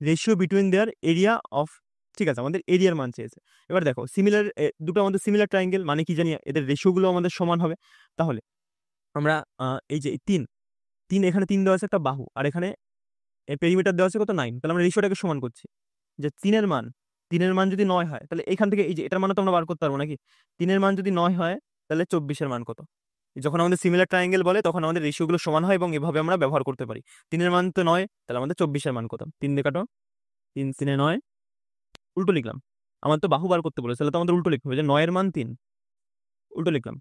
ratio between there area of. ঠিক আছে, আমাদের এরিয়ার মান চেয়েছে। এবার দেখো সিমিলার, দুটো আমাদের সিমিলার ট্রায়াঙ্গেল মানে কি জানি, এদের রেশিওগুলো আমাদের সমান হবে। তাহলে আমরা এই যে 3 এখানে 3 দেওয়া আছে একটা বাহু, আর এখানে পেরিমিটার দেওয়া আছে কত 9, তাহলে আমরা রেশিওটাকে সমান করছি। যে 3-এর মান যদি 9 হয়, তাহলে এখান থেকে এই যে এটার মানও তো আমরা বার করতে পারবো নাকি। 3-এর মান যদি 9 হয় তাহলে 24-এর মান কত। যখন আমাদের সিমিলার ট্রায়াঙ্গেল বলে তখন আমাদের রেশিওগুলো সমান হয়, এবং এভাবে আমরা ব্যবহার করতে পারি। 3-এর মান তো 9, তাহলে আমাদের 24-এর মান কত, 3 দিয়ে কাটো, 3 3 9, উল্টো লিখলাম। আমার তো বাহু বার করতে বলেছে, তাহলে তো আমাদের উল্টো লিখতে হবে, যে 9-এর মান 3, উল্টো লিখলাম।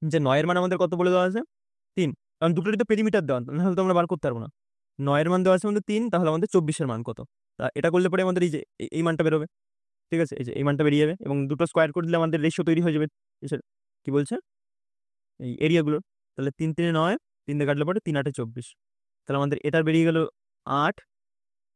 যে 9-এর মান আমাদের কত বলে দেওয়া আছে 3, কারণ দুটোরই তো পেরিমিটার দেওয়া, নাহলে তো আমরা বার করতে পারবো না। 9-এর মান দেওয়া আছে আমাদের 3, তাহলে আমাদের 24-এর মান কত। তা এটা করলে পরে আমাদের এই যে এই মানটা বেরোবে। ঠিক আছে, এই যে এই মানটা বেরিয়ে যাবে, এবং দুটো স্কোয়ার করে দিলে আমাদের রেশিও তৈরি হয়ে যাবে। কি বলছে, এই এরিয়াগুলো। তাহলে 3 3 9, 3 দিয়ে কাটলে পরে 3 8 24, তাহলে আমাদের এটার বেরিয়ে গেল 8,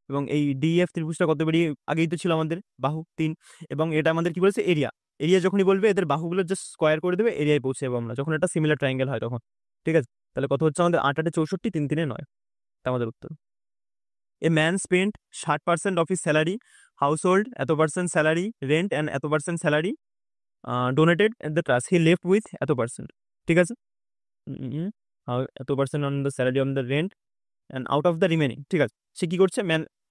এবং এই ডিএফ ত্রিভুজটা কত বেরিয়ে, আগেই তো ছিল আমাদের বাহু 3, এবং এটা আমাদের কি বলেছে এরিয়া। এরিয়া যখনই বলবে এদের বাহুগুলো জাস্ট স্কোয়ার করে দেবে, এরিয়ায় পৌঁছে যাবো আমরা, যখন এটা সিমিলার ট্রায়াঙ্গেল হয় তখন। ঠিক আছে, তাহলে কত হচ্ছে আমাদের 8 8 64, 3 3 9, এটা আমাদের উত্তর। A man spent 60% of his salary house hold, এত পার্সেন্ট স্যালারি রেন্ট অ্যান্ড এত percent salary donated at the trust, he left with এত পার্সেন্ট। ঠিক আছে, এত percent on the salary on the rent and out of the remaining. ঠিক আছে, সে কি করছে,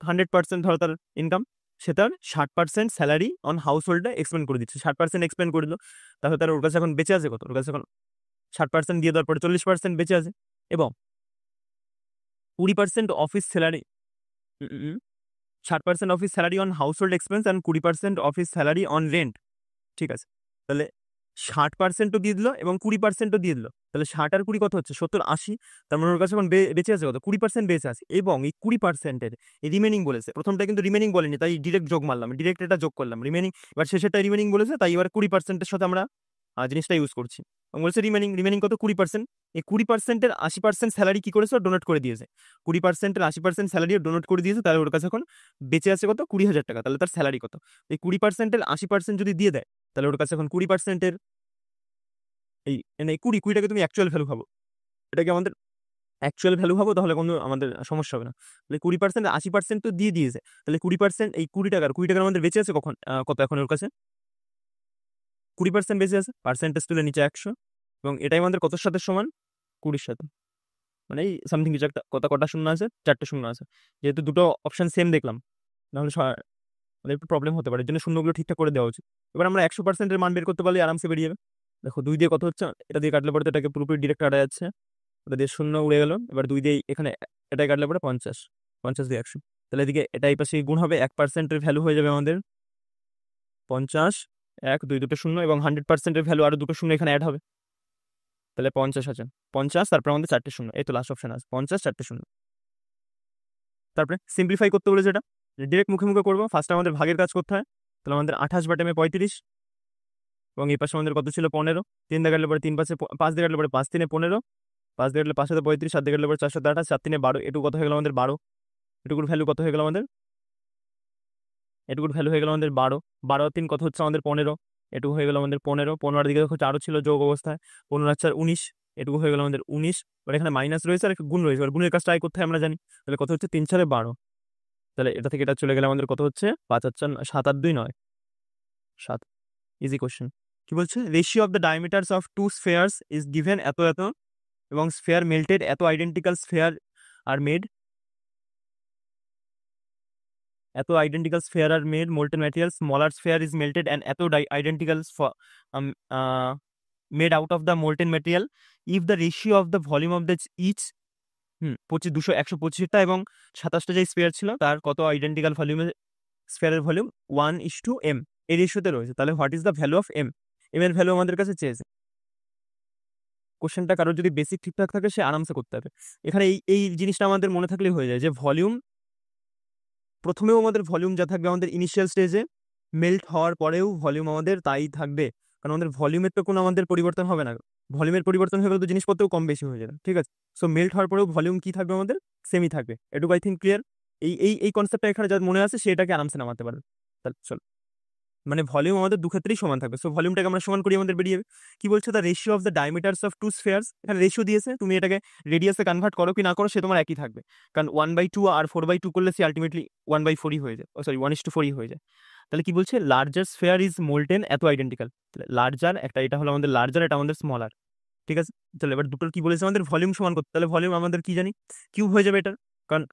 100% ধরো তার ইনকাম, সে তার 60% স্যালারি অন হাউস হোল্ডে এক্সপেন্ড করে দিচ্ছে, 60% এক্সপেন্ড করে দিল। তাহলে তার ওর কাছে এখন বেঁচে আছে কত, ওর কাছে এখন 60% দিয়ে দেওয়ার পরে 40% বেঁচে আছে, এবং 20% office salary, 60% of his salary on house hold expense and 20% of his salary on rent. ঠিক আছে, তাহলে 60%ও দিয়ে দিল এবং 20%ও দিয়ে দিল, তাহলে 60 আর 20 কত হচ্ছে 70 80, তার মানে ওর কাছে এখন বেঁচে আছে কত, 20% বেঁচে আছে। এবং এই 20%-এর রিমেনিং বলেছে, প্রথমটা কিন্তু রিমেনিং বলেনি, তাই ডিরেক্ট যোগ মারলাম, ডিরেক্ট এটা যোগ করলাম রিমেনিং। এবার শেষেরটা রিমেনিং বলেছে, তাই এবার 20%-এর সাথে আমরা জিনিসটা ইউজ করছি, এবং বলছে রিমেনিং কত 20%। এই 20%-এর 80% স্যালারি কি করেছে, ডোনেট করে দিয়েছে। 20%-এর 80% স্যালারি ডোনেট করে দিয়েছে, তাহলে ওর কাছে এখন বেঁচে আছে কত, 20,000 টাকা। তাহলে তার স্যালারি কত, এই 20%-এর 80% যদি দিয়ে দেয়, তাহলে ওর কাছে এখন 20%-এর এই মানে 20টাকে তুমি অ্যাকচুয়াল ভ্যালু ভাবো, এটাকে আমাদের অ্যাকচুয়াল ভ্যালু ভাবো, তাহলে কোনো আমাদের সমস্যা হবে না। তাহলে 20% 80% তো দিয়ে দিয়েছে, তাহলে 20% এই 20 টাকার আমাদের বেঁচে আছে কখন, কত এখন ওর কাছে 20% বেঁচে আছে, পার্সেন্টেজ তুলে নিচে 100, এবং এটাই আমাদের কত সাথে সমান, 20-র সাথে। মানে এই সামথিং কিছু একটা, কটা শূন্য আছে, 4টে শূন্য আছে, যেহেতু দুটো অপশন সেম দেখলাম, নাহলে মানে একটু প্রবলেম হতে পারে, এর জন্য শূন্যগুলো ঠিকঠাক করে দেওয়া উচিত। এবার আমরা 100%-এর মান বের করতে পারলে আরামসে বেরিয়ে যাবে। দেখো 2 দিয়ে কত হচ্ছে, এটা দিয়ে কাটলে পরে তো এটাকে পুরোপুরি ডিরেক্ট কাটা যাচ্ছে, ওটা দিয়ে শূন্য উড়ে গেল। এবার 2 দিয়ে এখানে এটাই কাটলে পরে 50, 50 দিয়ে 100, তাহলে এদিকে এটা এই পাশে গুণ হবে, 1%-এর ভ্যালু হয়ে যাবে আমাদের 50, 1 2 দুটো শূন্য এবং 100%-এর ভ্যালু আরো দুটো শূন্য এখানে অ্যাড হবে, তাহলে 50,000। 50, তারপর আমাদের 4টে শূন্য, এই তো লাস্ট অপশন আছে 50 4টে শূন্য। তারপরে সিম্পলিফাই করতে বলেছে, এটা ডিরেক্ট মুখে মুখে করবো। ফার্স্ট আমাদের ভাগের কাজ করতে হয়, তাহলে আমাদের 28/35 এবং এই পাশে আমাদের কত ছিল 15, 3 দিয়ে কাটলে পরে 3 পাশে 5 দিয়ে কাটলে পরে 5 3 15, 5 দিয়ে কাটলে 5 7 35, 7 দিয়ে কাটলে পরে 4 7 28, 4 3 12, এটুকু কত হয়ে গেল আমাদের 12, এটুকুর ভ্যালু কত হয়ে গেল আমাদের, এটুকুর ভ্যালু হয়ে গেল আমাদের 12, 12 আর 3 কত হচ্ছে আমাদের 15, এটুকু হয়ে গেল আমাদের 15, 15 দিকে দেখো 4 ছিল যোগ অবস্থায়, 15 আর 4 19, এটুকু হয়ে গেল আমাদের 19, আর এখানে মাইনাস রয়েছে আর গুণ রয়েছে, আর গুণের কাজটা করতে হয় আমরা জানি, তাহলে কত হচ্ছে 3 4 12, তাহলে এটা থেকে এটা চলে গেলে আমাদের কত হচ্ছে 5 আর 4 7 আর 2 9, 7। Easy question. কি বলছে, ratio of the diameters of two spheres is given এত এত, এবং স্ফেয়ার মেল্টেড এত আইডেন্টিক্যাল স্ফেয়ার আর মেড, এত identical sphere are made molten material, smaller sphere is melted and এত identical made out of the molten material if the ratio of the volume of the each 125টা এবং 27টা যে স্ফেয়ার ছিল তার কত আইডেন্টিক্যাল ভলিউমের স্ফেয়ারের ভলিউম 1:m এই রেশিওতে রয়েছে, তাহলে what is the value of M, M এর ভ্যালু আমাদের কাছে চেয়েছে। কোশ্চেনটা কারোর যদি বেসিক ঠিকঠাক থাকে সে আরামসে করতে হবে। এখানে এই এই জিনিসটা আমাদের মনে থাকলেই হয়ে যায় যে ভলিউম, প্রথমেও আমাদের ভলিউম যা থাকবে আমাদের ইনিশিয়াল স্টেজে, মেল্ট হওয়ার পরেও ভলিউম আমাদের তাই থাকবে, কারণ আমাদের ভলিউমের তো কোনো আমাদের পরিবর্তন হবে না, ভলিউমের পরিবর্তন হয়ে গেলে তো জিনিসপত্রও কম বেশি হয়ে যাবে, ঠিক আছে। সো মেল্ট হওয়ার পরেও ভলিউম কি থাকবে আমাদের, সেমই থাকবে, এটুকু আই থিঙ্ক ক্লিয়ার। এই কনসেপ্টটা এখানে যার মনে আছে সেটাকে আরামসে নামাতে পারবে। তাহলে চল, মানে ভলিউম আমাদের দু ক্ষেত্রেই সমান থাকবে, সো ভলিউমটাকে আমরা সমান করি, আমাদের বেরিয়ে যাবে। কি বলছে, the ratio of the diameters of two spheres, এখানে রেশিও দিয়েছে, তুমি এটাকে রেডিয়াসে কনভার্ট করো কি না করো সে তোমার একই থাকবে, কারণ 1/2 আর 4/2 করলে সে আলটিমেটলি 1/4 হয়ে যায়, সরি 1:4 হয়ে যায়। তাহলে কি বলছে, লার্জার স্ফেয়ার ইজ মোল্টেন এত আইডেন্টিক্যাল, লার্জার একটা, এটা হলো আমাদের লার্জার, এটা আমাদের স্মলার, ঠিক আছে। তাহলে এবার দুটোর কি বলেছে আমাদের ভলিউম সমান করতে, তাহলে ভলিউম আমাদের কি জানি কিউব হয়ে যাবে এটার, কারণ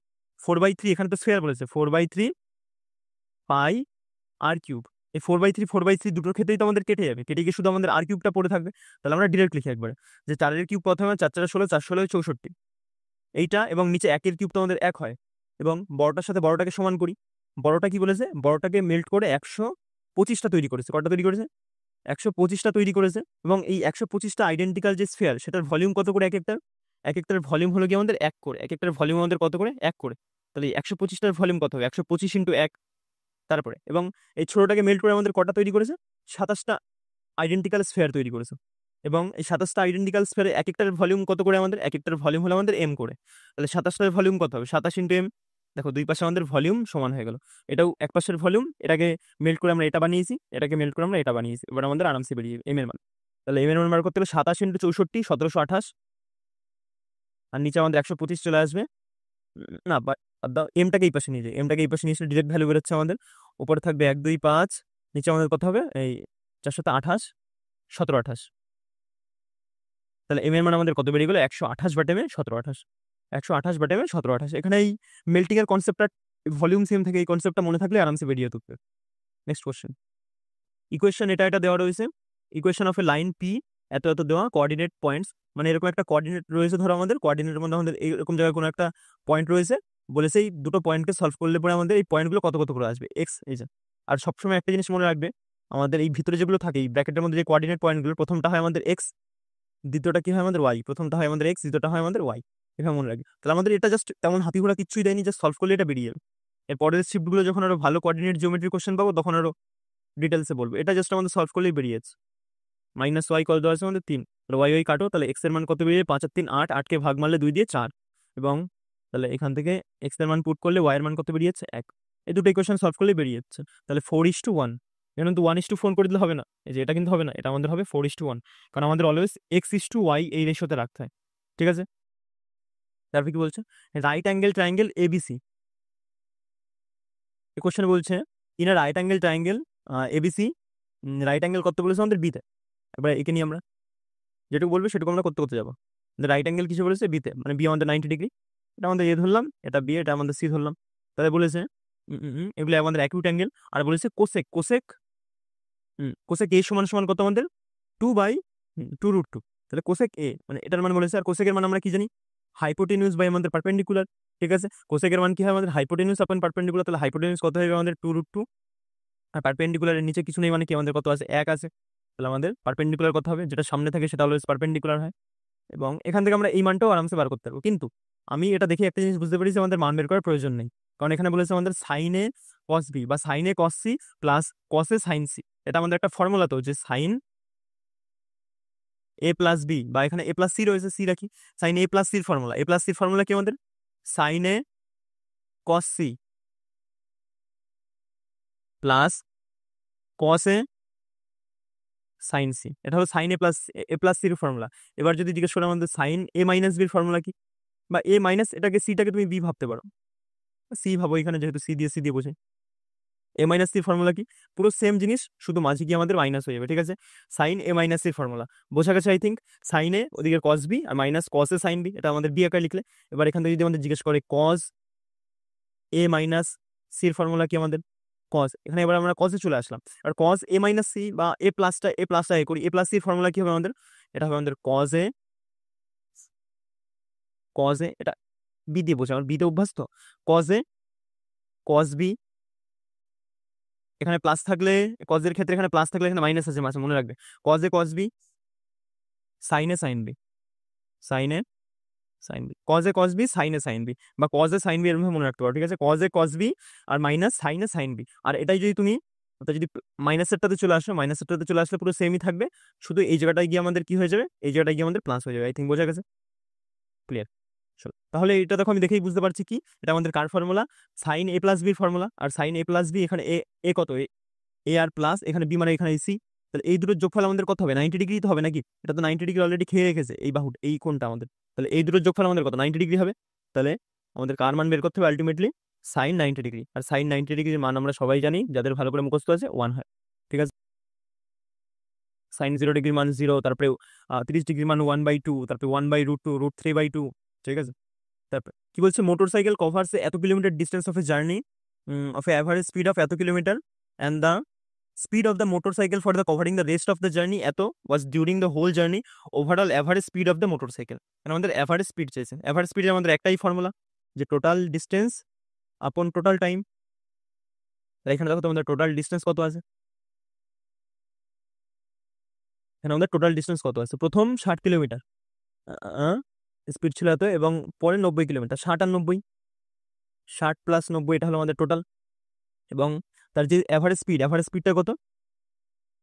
4/3 এখানে তো স্ফেয়ার বলেছে, 4/3 পাই আর কিউব, এই 4/3 দুটোর ক্ষেত্রেই তো আমাদের কেটে যাবে, কেটে গিয়ে শুধু আমাদের আর কিউবটা পড়ে থাকবে, তাহলে আমরা ডিরেক্ট লিখি একবারে যে 4 কিউব প্রথমে 4 4 16, 4 16 64 এইটা, এবং নিচে 1 কিউব তো আমাদের 1 হয়, এবং বড়টার সাথে বড়টাকে সমান করি। বড়টা কি বলেছে, বড়টাকে মেল্ট করে 125টা তৈরি করেছে, কটা তৈরি করেছে 125টা তৈরি করেছে, এবং এই 125টা আইডেন্টিক্যাল যে স্ফেয়ার সেটার ভলিউম কত করে, এক একটার ভলিউম হলো কি আমাদের 1 করে, এক একটার ভলিউম আমাদের কত করে 1 করে, তাহলে 125টার ভলিউম কত হবে 125 × 1, তারপরে এবং এই ছোটটাকে মেল্ট করে আমাদের কটা তৈরি করেছে 27টা আইডেন্টিক্যাল স্ফেয়ার তৈরি করেছে, এবং এই 27টা আইডেন্টিক্যাল স্ফেয়ারে এক একটার ভলিউম কত করে আমাদের, এক একটার ভলিউম হলো আমাদের এম করে, তাহলে 27টার ভলিউম কত হবে 27 × m, দেখো দুই পাশে আমাদের ভলিউম সমান হয়ে গেল, এটাও এক পাশের ভলিউম, এটাকে মেল্ট করে আমরা এটা বানিয়েছি, এটাকে মেল্ট করে আমরা এটা বানিয়েছি, এবার আমাদের আরামসে বেরিয়ে এম এর মান, তাহলে এম এর মান বার করতে গেলে 27 × 64 1728, আর নিচে আমাদের 125 চলে আসবে, না এমটাকে এই পাশে নিয়ে যাই, এমটাকে এই পাশে নিয়ে ডিরেক্ট ভ্যালু বেরোচ্ছে আমাদের, উপরে থাকবে 1 2 5, নিচে আমাদের কত হবে এই 428 1728, তাহলে এম এর মান আমাদের কত বেরিয়ে গেলো 128/m 1728, 128/m 1728। এখানে এই মেল্টিং এর কনসেপ্টটা ভলিউম সেম থেকে এই কনসেপ্টটা মনে থাকলে আরামসে বেরিয়ে যেত। নেক্সট কোশ্চেন, ইকুয়েশন এটা দেওয়া রয়েছে, equation of A line P এত এত দেওয়া, কোঅর্ডিনেট পয়েন্টস, মানে এরকম একটা কোঅর্ডিনেট রয়েছে, ধরো আমাদের কোঅর্ডিনেটের মধ্যে আমাদের এইরকম জায়গায় কোনো একটা পয়েন্ট রয়েছে, বলে সেই দুটো পয়েন্টকে সলভ করলে পরে আমাদের এই পয়েন্টগুলো কত কত করে আসবে এক্স, এই যে। আর সবসময় একটা জিনিস মনে রাখবে, আমাদের এই ভিতরে যেগুলো থাকে এই ব্র্যাকেটের মধ্যে যে কোঅর্ডিনেট পয়েন্টগুলো, প্রথমটা হয় আমাদের এক্স, দ্বিতীয়টা কি হয় আমাদের ওয়াই, প্রথমটা হয় আমাদের এক্স, দ্বিতীয়টা হয় আমাদের ওয়াই, এভাবে মনে রাখবে। তাহলে আমাদের এটা জাস্ট তেমন হাতি ঘোড়া কিছুই দেয়নি, জাস্ট সলভ করলে এটা বেরিয়ে যাবে। এর পরের শিফটগুলো যখন আরো ভালো কোঅর্ডিনেট জিওমেট্রি কোশ্চেন পাবো তখন আরো ডিটেলসে বলবো, এটা জাস্ট আমাদের সলভ করলেই বেরিয়ে যাচ্ছে। মাইনাস ওয়াই কত দেওয়া আছে আমাদের 3, তাহলে ওয়াই ওয়াই কাটো, তাহলে এক্স এর মান কত বেরিয়ে 5 আর 3 8, 8কে ভাগ মারলে 2 দিয়ে 4, এবং তাহলে এখান থেকে এক্স এর মান পুট করলে ওয়াই এর মান কত বেরিয়ে যাচ্ছে 1, এই দুটো ইকুয়েশন সলভ করলেই বেরিয়ে যাচ্ছে। তাহলে 4:1, এখানে কিন্তু 1:4 করে দিলে হবে না, এই যে এটা কিন্তু হবে না, এটা আমাদের হবে 4:1, কারণ আমাদের অলওয়েজ x:y এই রেশিওতে রাখতে হয়, ঠিক আছে। তারপর কি বলছে, রাইট অ্যাঙ্গেল ট্রায়াঙ্গেল এবিসি, এই কোশ্চেন বলছে in a right angle triangle ABC, right angle কত বলেছে আমাদের বিতে, এবার একে নিয়ে আমরা যেটুকু বলবে সেটুকু আমরা করতে করতে যাবো। রাইট অ্যাঙ্গেল কিছু বলেছে বিতে, মানে বি আমাদের 90 ডিগ্রি, এটা আমাদের এ ধরলাম, এটা বি, এটা আমাদের সি ধরলাম, তাহলে বলেছে এগুলো আমাদের অ্যাকিউট অ্যাঙ্গেল, আর বলেছে কোসেক, কোসেক এ সমান সমান কত আমাদের 2/2√2, তাহলে কোসেক এ মানে এটার মান বলেছে, আর কোসেকের মান আমরা কি জানি হাইপোটেনিউস বাই আমাদের পারপেন্ডিকুলার, ঠিক আছে। কোসেকের মান কি হয় আমাদের হাইপোটেনিউস আপন পারপেন্ডিকুলার, তাহলে হাইপোটেনিউস কত হবে আমাদের 2√2, আর পারপেন্ডিকুলারের নিচে কিছু নেই মানে কি আমাদের কত আছে, 1 আছে। তাহলে আমাদের পারপেন্ডিকুলার কত হবে, যেটা সামনে থাকে সেটা অলওয়েজ পারপেন্ডিকুলার হয়। এবং এখান থেকে আমরা এই মানটাও আরামসে বার করতে পারবো। কিন্তু আমি এটা দেখে একটা জিনিস বুঝতে পারি যে আমাদের মান বের করার প্রয়োজন নেই, কারণ এখানে বলেছে আমাদের সাইনে কস বি বা সাইনে কস সি প্লাস কসে সাইন সি। এটা আমাদের একটা ফর্মুলা, তো যে সাইন এ প্লাস বি, বা এখানে এ প্লাস সি রয়েছে, সি রাখি, সাইন এ প্লাস সির ফর্মুলা, এ প্লাস সির ফর্মুলা কি আমাদের সাইনে কস সি প্লাস কসে সাইন সি। এটা হলো সাইন এ প্লাস সির ফর্মুলা। এবার যদি জিজ্ঞেস করি আমাদের সাইন এ মাইনাস বির ফর্মুলা কি, বা এ মাইনাস এটাকে সিটাকে তুমি বি ভাবতে পারো, সি ভাবো এখানে, যেহেতু সি দিয়ে বোঝাই। এ মাইনাস সির ফর্মুলা কি, পুরো সেম জিনিস, শুধু মাঝে গিয়ে আমাদের মাইনাস হয়ে যাবে, ঠিক আছে। Sign A minus sir formula বোঝা গেছে আই থিঙ্ক। সাইনে ওদিকে কস বি আর মাইনাস কস এ সাইন বি, এটা আমাদের বি আকারে লিখলে। এবার এখান থেকে যদি আমাদের জিজ্ঞেস করে কস এ মাইনাস সির ফর্মুলা কি আমাদের কস, এখানে এবার আমরা কসে চলে আসলাম। আর কস এ মাইনাস সি বা এ প্লাসটা এ করি, এ প্লাস সির ফর্মুলা কি হবে আমাদের, এটা হবে আমাদের কজ এ এটা বি দিয়ে বোঝা, আমার বিতে অভ্যাস তো। কজ এ কস বি, এখানে প্লাস থাকলে, কজের ক্ষেত্রে এখানে প্লাস থাকলে এখানে মাইনাস আছে মাঝে, মনে রাখবে। কজে কস বি সাইনে সাইন বি, সাইনে সাইন বি, কজে কস বি সাইনে সাইন বি, বা কজে সাইন বি, এরকম মনে রাখতে পারো, ঠিক আছে। কজে কস বি আর মাইনাস সাইনে সাইন বি। আর এটাই যদি তুমি যদি মাইনাসেরটাতে চলে আসো, মাইনাসেরটাতে চলে আসলে পুরো সেমই থাকবে, শুধু এই জায়গাটায় গিয়ে আমাদের কি হয়ে যাবে, এই জায়গাটায় গিয়ে আমাদের প্লাস হয়ে যাবে। আই থিঙ্ক বোঝা গেছে, ক্লিয়ার। তাহলে এটা দেখো আমি দেখেই বুঝতে পারছি কি এটা আমাদের কার ফর্মুলা, সাইন এ প্লাস বির formula. R sign A plus B, এখানে এ এ কত, এ আর প্লাস এখানে বি মানে এখানে সি। তাহলে এই দুটোর যোগফল আমাদের কত হবে, 90 ডিগ্রি তো হবে নাকি, এটা তো 90 ডিগ্রি অলরেডি খেয়ে রেখেছে এই বাহু, এই কোণটা আমাদের। তাহলে এই দুটোর যোগফল আমাদের কত, 90 ডিগ্রি হবে। তাহলে আমাদের কার মান বের করতে হবে আলটিমেটলি সাইন 90 ডিগ্রি। আর সাইন 90 ডিগ্রির মান আমরা সবাই জানি, যাদের ভালো করে মুখস্থ আছে, 1 হয়, ঠিক আছে। সাইন 0 ডিগ্রির মান 0, তারপরে 30 ডিগ্রির মান 1/2, তারপরে 1/√2, √3/2, ঠিক আছে। তারপর কি বলছে, মোটরসাইকেল কভার্স এত kilometre distance of a journey of a average speed of এত kilometre, and the speed of the motorcycle for the covering the rest of the journey এত was during the whole journey overall average speed of the motorcycle। মানে আমাদের অ্যাভারেজ স্পিড চাইছে। অ্যাভারেজ স্পিডের আমাদের একটাই ফর্মুলা, যে টোটাল ডিস্টেন্স আপন টোটাল টাইম। এখানে দেখো তোমাদের টোটাল ডিস্টেন্স কত আছে, এখানে আমাদের টোটাল ডিস্টেন্স কত আছে, প্রথম 60 কিলোমিটার স্পিড ছিল এত, এবং পরে 90 কিলোমিটার, 60 আর 90, 60 প্লাস 90, এটা হলো আমাদের টোটাল। এবং তার যে অ্যাভারেজ স্পিডটা কত,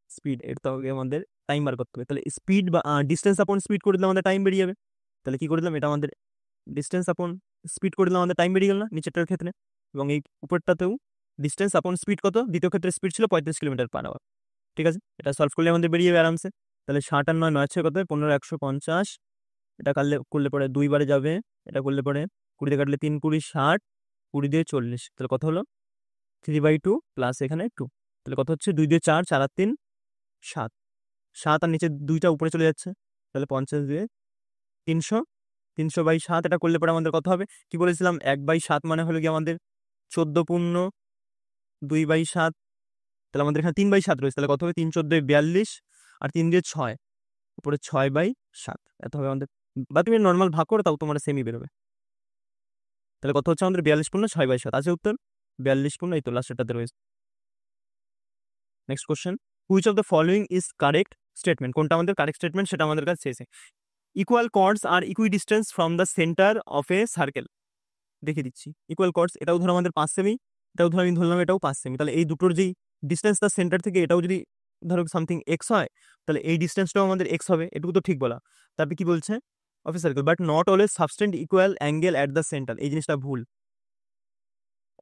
স্পিড এর তো আগে আমাদের টাইম বার করতে হবে। তাহলে স্পিড বা ডিস্টেন্স আপন স্পিড করে দিলে আমাদের টাইম বেরিয়ে যাবে। তাহলে কি করে দিলাম, এটা আমাদের ডিস্টেন্স আপন স্পিড করে দিলাম, আমাদের টাইম বেরিয়ে গেল না নিচেরটার ক্ষেত্রে। এবং এই উপরটাতেও ডিস্টেন্স আপন স্পিড কত, দ্বিতীয় ক্ষেত্রে স্পিড ছিল 35 কিলোমিটার পার আওয়ার, ঠিক আছে। এটা সলভ করলে আমাদের বেরিয়ে যাবে আরামসে। তাহলে 60 আর 9, 9 6 কত, 15 150, এটা করলে পরে 2 বারে যাবে, এটা করলে পরে 20 দিয়ে কাটলে 3 20 60, 20 দিয়ে 40, তাহলে কত হলো 3/2 প্লাস এখানে 2, তাহলে কত হচ্ছে 2 দিয়ে 4, 4 আর 3 7, 7 আর নিচে 2টা উপরে চলে যাচ্ছে, তাহলে 50 দিয়ে 300, 300/7, এটা করলে পরে আমাদের কত হবে, কি বলেছিলাম 1/7 মানে হলো কি আমাদের 14 পূর্ণ 2/7, তাহলে আমাদের এখানে 3/7 রয়েছে, তাহলে কত হবে 3 14 42, আর 3 দিয়ে 6, উপরে 6/7, এত হবে আমাদের। বা তুমি নর্মাল ভাগ করো, তাও তোমার সেমি বেরোবে। তাহলে কত হচ্ছে আমাদের 42 পূর্ণ 6/7 আছে উত্তর, 42 পূর্ণ, এই তো লাস্টেরটাতে রয়েছে। Next question, which of the following is correct statement, কোনটা আমাদের কারেক্ট স্টেটমেন্ট সেটা আমাদের কাছে চেয়েছে। Equal chords are equidistance from the centre of a circle, দেখে দিচ্ছি। ইকুয়াল কর্ডস, এটাও ধরো আমাদের 5 সেমি, এটাও ধরো আমি ধরলাম এটাও 5 সেমি, তাহলে এই দুটোর যেই ডিস্টেন্স তার সেন্টার থেকে, এটাও যদি ধরো সামথিং এক্স হয়, তাহলে এই ডিস্টেন্সটাও আমাদের এক্স হবে, এটুকু তো ঠিক বলা। তারপরে কি বলছে, of a circle but not always subtend equal angle at the centre, এই জিনিসটা ভুল।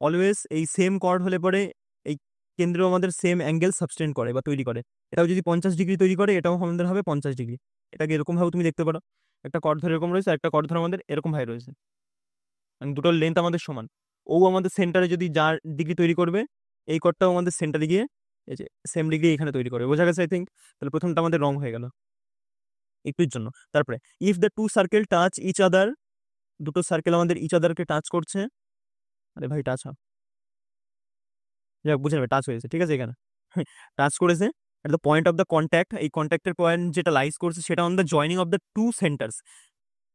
অলওয়েজ এই সেম কর্ড হলে পরে এই কেন্দ্র আমাদের সেম অ্যাঙ্গেল সাবস্টেন্ড করে বা তৈরি করে। এটাও যদি 50 ডিগ্রি তৈরি করে, এটাও আমাদের হবে 50 ডিগ্রি। এটাকে এরকম ভাবে তুমি দেখতে পারো, একটা কর্ড ধরে এরকম রয়েছে, একটা কর্ড ধরে আমাদের এরকম ভাবে রয়েছে, দুটোর লেন্থ আমাদের সমান। ও আমাদের সেন্টারে যদি যার ডিগ্রি তৈরি করবে, এই কর্ডটাও আমাদের সেন্টারে গিয়ে এই যে সেম ডিগ্রি এখানে তৈরি করবে, বোঝা গেছে আই থিঙ্ক। তাহলে প্রথমটা আমাদের রং হয়ে গেল একটুর জন্য। তারপরে if the two circle touch each other, দুটো সার্কেল আমাদের ইচ আদারকে টাচ করছে, আরে ভাই টাচ যাক বুঝে নেবে, টাচ হয়েছে, ঠিক আছে, এখানে টাচ করেছে। At the point of the contact, এই কন্ট্যাক্টের পয়েন্ট যেটা লাইজ করছে সেটা on the joining of the two centres,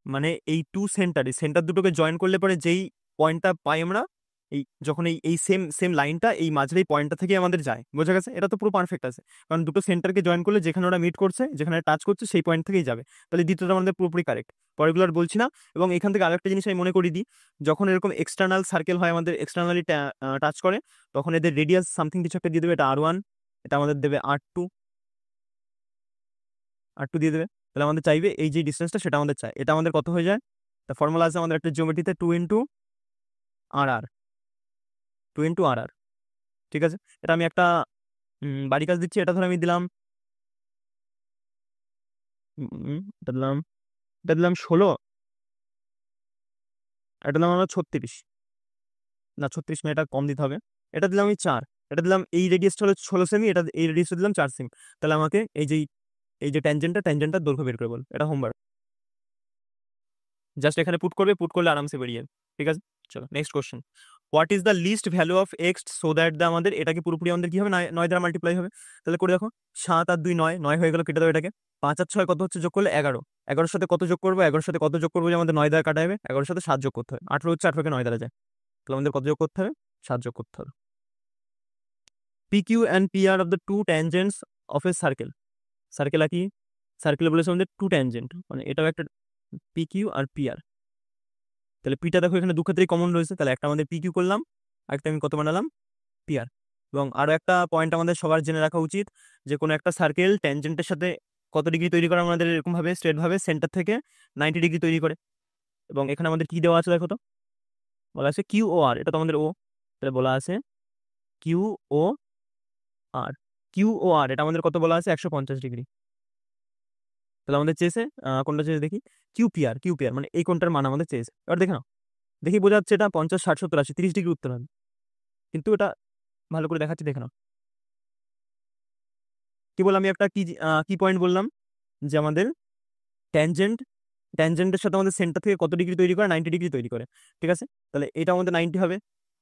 মানে এই টু সেন্টার দুটোকে জয়েন করলে পরে যেই পয়েন্টটা পাই আমরা, এই যখন এই সেম সেম লাইনটা এই মাঝের এই পয়েন্টটা থেকে আমাদের যায়, বোঝা গেছে? এটা তো পুরো পারফেক্ট আছে, কারণ দুটো সেন্টারকে জয়েন করলে যেখানে ওরা মিট করছে, যেখানে টাচ করছে, সেই পয়েন্ট থেকেই যাবে। তাহলে দ্বিতীয়টা আমাদের পুরোপুরি কারেক্ট, পরেরগুলো আর বলছি না। এবং এখান থেকে আরেকটা জিনিস আমি মনে করি দিই, যখন এরকম এক্সটার্নাল সার্কেল হয় আমাদের, এক্সটার্নালি টাচ করে, তখন এদের রেডিয়াস সামথিং কিছু একটা দিয়ে দেবে। এটা R1, এটা আমাদের দেবে R2, R2 দিয়ে দেবে। তাহলে আমাদের চাইবে এই যে ডিস্টেন্সটা, সেটা আমাদের চাই। এটা আমাদের কত হয়ে যায়? তা ফর্মুলা আছে আমাদের একটা জিওমেট্রিতে, 2 × RR, 2 × RR, ঠিক আছে? এটা আমি একটা বাড়ি কাজ দিচ্ছি। এটা ধরে আমি দিলাম, এটা দিলাম, 16, এটা দিলাম আমরা 36, না 36 না, এটা কম দিতে হবে। এটা দিলাম আমি 4, এটা দিলাম, এই রেডিয়াসটা হলো 16 সেমি, এটা এই রেডিয়াসটা দিলাম 4 সেমি। তাহলে আমাকে এই যে ট্যানজেন্টটা দৈর্ঘ্য বের করে বল। এটা হোমওয়ার্ক, জাস্ট এখানে পুট করবে, পুট করলে আরামসে বেরিয়ে যাবে, ঠিক আছে? চলো next question. What is the least value of X so that the, আমাদের এটাকে পুরোপুরি আমাদের কি হবে, 9 দ্বারা মাল্টিপ্লাই হবে। তাহলে করে দেখো, 7 আর 2 9, 9 হয়ে গেল, কেটে দাও এটাকে। 5 আর 6 কত হচ্ছে যোগ করলে 11, 11-এর সাথে কত যোগ করবো, 11-এর সাথে কত যোগ করবো যে আমাদের 9 দ্বারা কাটা যাবে, 11-এর সাথে 7 যোগ করতে হবে। 18 হচ্ছে, 18কে 9 দ্বারা যায়, তাহলে আমাদের কত যোগ করতে হবে, 7 যোগ করতে হবে। PQ and PR of the two tangents of a circle, circle কি, সার্কেল বলেছে আমাদের 2 ট্যানজেন্ট, মানে এটাও একটা PQ আর PR। তাহলে পিটা দেখো এখানে দু ক্ষেত্রেই কমন রয়েছে, তাহলে একটা আমাদের PQ করলাম, একটা আমি কত বানালাম, PR। এবং আরো একটা পয়েন্ট আমাদের সবার জেনে রাখা উচিত, যে কোনো একটা সার্কেল ট্যানজেন্টের সাথে কত ডিগ্রি তৈরি করে, আমাদের এরকম ভাবে স্ট্রেট ভাবে সেন্টার থেকে 90 ডিগ্রি তৈরি করে। এবং এখানে আমাদের কি দেওয়া আছে দেখো তো, বলা আছে QOR, এটা তো আমাদের ও, তাহলে বলা আছে QOR, QOR এটা আমাদের কত বলা আছে, 150 ডিগ্রি। তাহলে আমাদের চেয়েছে কোনটা চেয়েছে দেখি, QPR মানে এই কোনটার মান আমাদের চেয়েছে। এবার দেখে নাও, দেখি বোঝা যাচ্ছে এটা 50 60 70 80 30 ডিগ্রি উত্তর হবে, কিন্তু এটা ভালো করে দেখাচ্ছি, দেখে নাও। কি বললাম আমি, একটা কি পয়েন্ট বললাম, যে আমাদের ট্যানজেন্ট, ট্যানজেন্টের সাথে আমাদের সেন্টার থেকে কত ডিগ্রি তৈরি করে, 90 ডিগ্রি তৈরি করে, ঠিক আছে? তাহলে এটা আমাদের 90 হবে।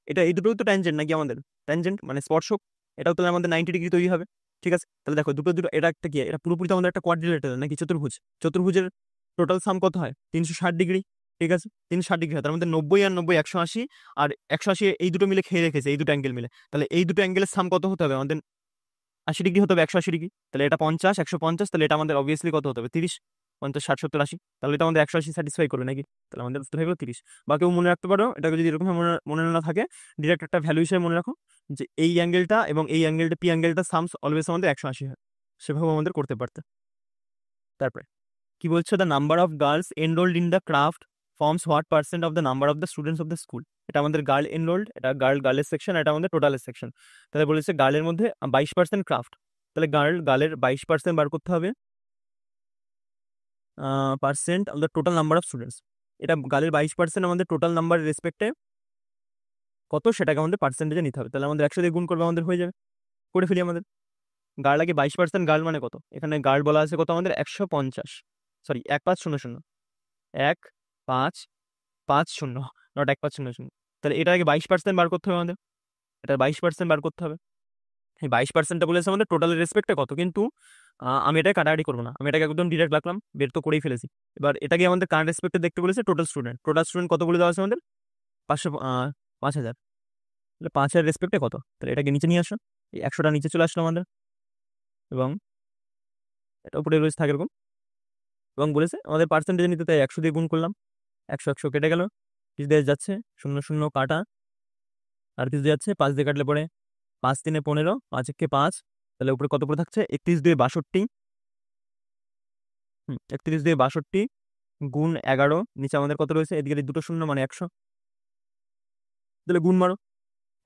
এটা এই দুটোই তো ট্যানজেন্ট নাকি আমাদের, ট্যানজেন্ট মানে স্পর্শক, এটাও তাহলে আমাদের 90 ডিগ্রি তৈরি হবে, ঠিক আছে? তাহলে দেখো দুটো দুটো, এটা একটা কি, এটা পুরোপুরি তো আমাদের একটা কোয়াড্রিলেটারাল নাকি চতুর্ভুজ, চতুর্ভুজের টোটাল সাম কত হয়, 360 ডিগ্রি, ঠিক আছে? 360 ডিগ্রি হয়, তার মধ্যে 90 আর 90 180, আর 180 এই দুটো মিলে খেয়ে রেখেছে, এই দুটো অ্যাঙ্গেল মিলে। তাহলে এই দুটো অ্যাঙ্গেলের সাম কত হতে হবে আমাদের, 80 ডিগ্রি হতে হবে, 180 ডিগ্রি। তাহলে এটা 50 150, তাহলে এটা আমাদের অবভিয়াসলি কত হতে হবে, 30, 50 60 70 80, তাহলে এটা আমাদের 180 স্যাটিসফাই করবে নাকি? তাহলে আমাদের উত্তর হয়ে গেল 30। বা কেউ মনে রাখতে পারো, এটাকে যদি এরকম মনে মনে না থাকে, ডিরেক্ট একটা ভ্যালু হিসেবে মনে রাখো, যে এই অ্যাঙ্গেলটা এবং এই অ্যাঙ্গেলটা, পি অ্যাঙ্গেলটা সামস অলওয়েজ আমাদের 180 হয়, সেভাবে আমাদের করতে পারতে। তারপরে কি বলছে, the number of girls enrolled in the craft forms what percent of the number of the students of the school. এটা আমাদের গার্ল এনরোল্ড, এটা গার্লের সেকশন, এটা আমাদের টোটালের সেকশন। তাহলে বলেছে গার্লের মধ্যে 22% ক্রাফট, তাহলে গার্লের 22% বার করতে হবে, percent of the total number of students. এটা গার্লের 22% আমাদের টোটাল নাম্বারের রেসপেক্টে কত, সেটাকে আমাদের পার্সেন্টেজে নিতে হবে। তাহলে আমাদের 100 দিয়ে গুণ করবে, আমাদের হয়ে যাবে। করে ফেলি আমাদের, গার্ল আগে 22%, গার্ল মানে কত, এখানে গার্ল বলা আছে কত আমাদের, 150, সরি 1500, 1550, নট 1500। তাহলে এটা আগে 22% বার করতে হবে আমাদের, এটা 22% বার করতে হবে। এই 22%টা বলেছে আমাদের টোটালের রেসপেক্টে কত, কিন্তু আমি এটা কাটাকাটি করবো না, আমি এটাকে একদম ডিরেক্ট রাখলাম, বের তো করেই ফেলেছি। এবার এটাকে আমাদের কারেন্ট রেসপেক্টে দেখতে বলেছে, টোটাল স্টুডেন্ট কত বলে দেওয়া আছে আমাদের, 500, 5000। তাহলে 5000 রেসপেক্টে কত, তাহলে এটাকে নিচে নিয়ে আসো, এই 100টা নিচে চলে আসলো আমাদের, এবং এটা উপরে রয়েছে থাকে এরকম। এবং বলেছে আমাদের পার্সেন্টেজ নিতে, তাই 100 দিয়ে গুণ করলাম, 100 100 কেটে গেল, কিছু দিয়ে যাচ্ছে 0 0 কাটা, আর কিছু দিয়ে যাচ্ছে 5 দিয়ে কাটলে পরে 5 3 15, 5 1 5, তাহলে উপরে কত পড়ে থাকছে, 31 2 62, 31 2 62 গুণ 11, নিচে আমাদের কত রয়েছে, এদিকে দুটো শূন্য মানে 100, তাহলে গুণ মারো,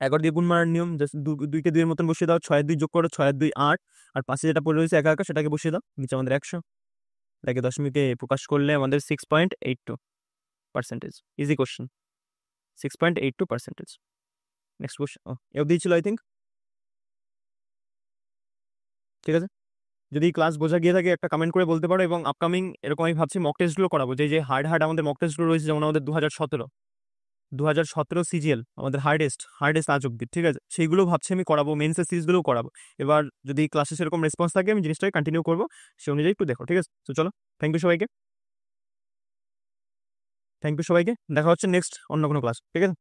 11 দিয়ে গুণ মারার নিয়ম, জাস্ট 2কে 2 এর মতন বসিয়ে দাও, 6 2 যোগ করো, 6 2 8, আর পাশে যেটা পড়ে রয়েছে একা একা, সেটাকে বসিয়ে দাও, নিচে আমাদের 100, এটাকে দশমিকে প্রকাশ করলে আমাদের 6.82%। Easy question, 6.82%। নেক্সট কোশ্চেন, এও দিয়েছিল আই থিঙ্ক, ঠিক আছে? যদি ক্লাস বোঝা গিয়ে থাকে একটা কমেন্ট করে বলতে পারো। এবং আপকামিং এরকম আমি ভাবছি মক টেস্টগুলো করাবো, যে হার্ড হার্ড আমাদের মক টেস্টগুলো রয়েছে, যেমন আমাদের 2017 সিজিএল আমাদের হার্ডেস্ট আজ অব্দি, ঠিক আছে? সেইগুলো ভাবছি আমি করাবো, মেন্সের সিরিজগুলোও করাবো। এবার যদি ক্লাসে সেরকম রেসপন্স থাকে, আমি জিনিসটাকে কন্টিনিউ করবো, সে অনুযায়ী একটু দেখো, ঠিক আছে? তো চলো, থ্যাংক ইউ সবাইকে, দেখা হচ্ছে নেক্সট অন্য কোনো ক্লাস, ঠিক আছে?